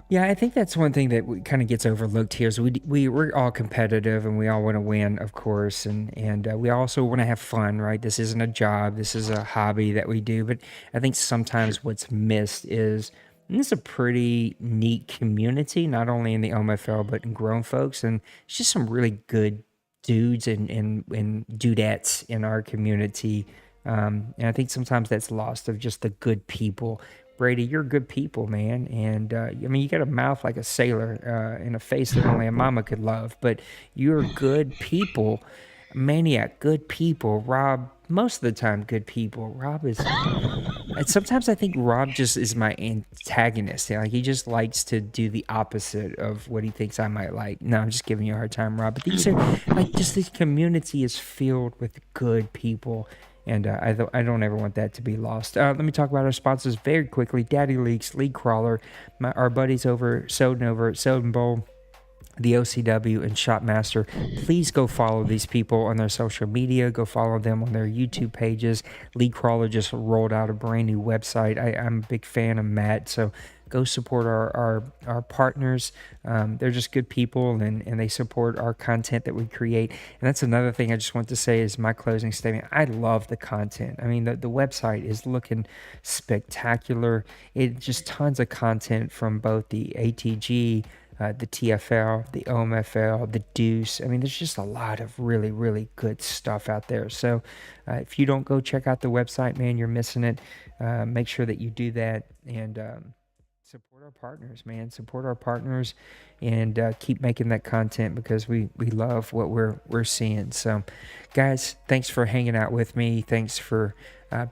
Yeah, I think that's one thing that kind of gets overlooked here is we're all competitive and we all want to win, of course, and we also want to have fun, right? This isn't a job, this is a hobby that we do, but I think sometimes what's missed is this is a pretty neat community, not only in the OMFL, but in GrownFolks, and it's just some really good dudes and dudettes in our community, and I think sometimes that's lost of just the good people. Brady, you're good people, man, and you got a mouth like a sailor and a face that only a mama could love, but you're good people. Maniac, good people. Rob, most of the time, good people. Rob is sometimes I think Rob just is my antagonist. Like he just likes to do the opposite of what he thinks I might like. No, I'm just giving you a hard time, Rob. But these are like just this community is filled with good people. And I don't ever want that to be lost. Let me talk about our sponsors very quickly. Daddy Leaks, League Crawler, our buddies over at Soden Bowl, the OCW, and Shopmaster. Please go follow these people on their social media. Go follow them on their YouTube pages. League Crawler just rolled out a brand new website. I'm a big fan of Matt, so go support our partners. They're just good people, and they support our content that we create. And that's another thing I just want to say is my closing statement. I love the content. I mean, the website is looking spectacular. It just tons of content from both the ATG, the TFL, the OMFL, the Deuce. I mean, there's just a lot of really, really good stuff out there. So if you don't go check out the website, man, you're missing it. Make sure that you do that, and support our partners, man. Support our partners, and keep making that content because we love what we're seeing. So, guys, thanks for hanging out with me. Thanks for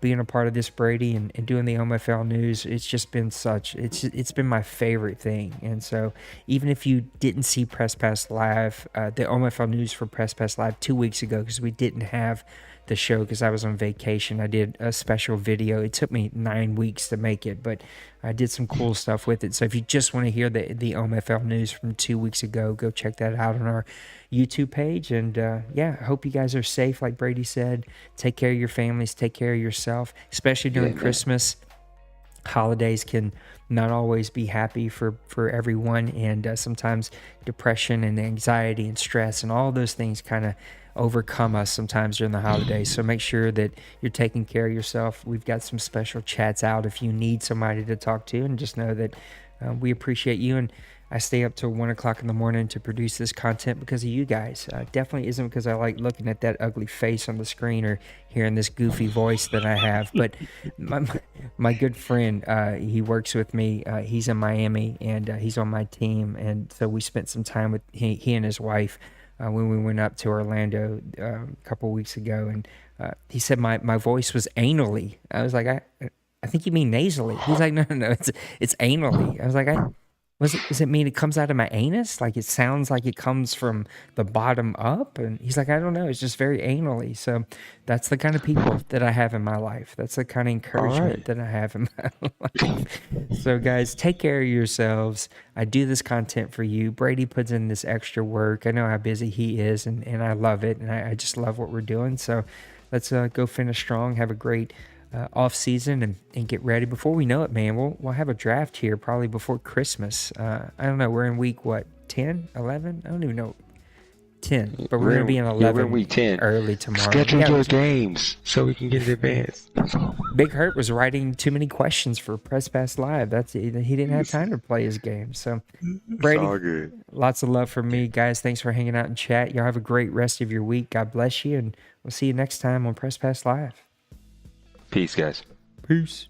being a part of this, Brady, and doing the OMFL news. It's just been it's been my favorite thing. And so, even if you didn't see Press Pass Live, the OMFL news for Press Pass Live 2 weeks ago, because we didn't have the show because I was on vacation. I did a special video. It took me 9 weeks to make it, but I did some cool stuff with it. So if you just want to hear the OMFL news from 2 weeks ago, go check that out on our YouTube page. And I hope you guys are safe. Like Brady said, take care of your families, take care of yourself, especially during Christmas. Holidays can not always be happy for everyone, and sometimes depression and anxiety and stress and all those things kind of overcome us sometimes during the holidays. So make sure that you're taking care of yourself. We've got some special chats out if you need somebody to talk to, and just know that we appreciate you. And I stay up till 1 o'clock in the morning to produce this content because of you guys. Definitely isn't because I like looking at that ugly face on the screen or hearing this goofy voice that I have. But my good friend, he works with me. He's in Miami, and he's on my team. And so we spent some time with he and his wife when we went up to Orlando a couple weeks ago. And he said my voice was anally. I was like, I think you mean nasally. He's like, no, it's anally. I was like, does it mean it comes out of my anus? Like it sounds like it comes from the bottom up? And he's like, I don't know. It's just very anally. So that's the kind of people that I have in my life. That's the kind of encouragement that I have in my life. So guys, take care of yourselves. I do this content for you. Brady puts in this extra work. I know how busy he is, and I love it. And I just love what we're doing. So let's go finish strong. Have a great off season and get ready. Before we know it, man, we'll have a draft here probably before Christmas. I don't know. We're in week 10, 11? I don't even know. 10, but we're going to be in 11. We're in week 10. Early tomorrow. Schedule your games so we can get it advanced. Big Hurt was writing too many questions for Press Pass Live. He didn't have time to play his game. So, Brady, all good. Lots of love from me, guys. Thanks for hanging out and chat. Y'all have a great rest of your week. God bless you, and we'll see you next time on Press Pass Live. Peace, guys. Peace.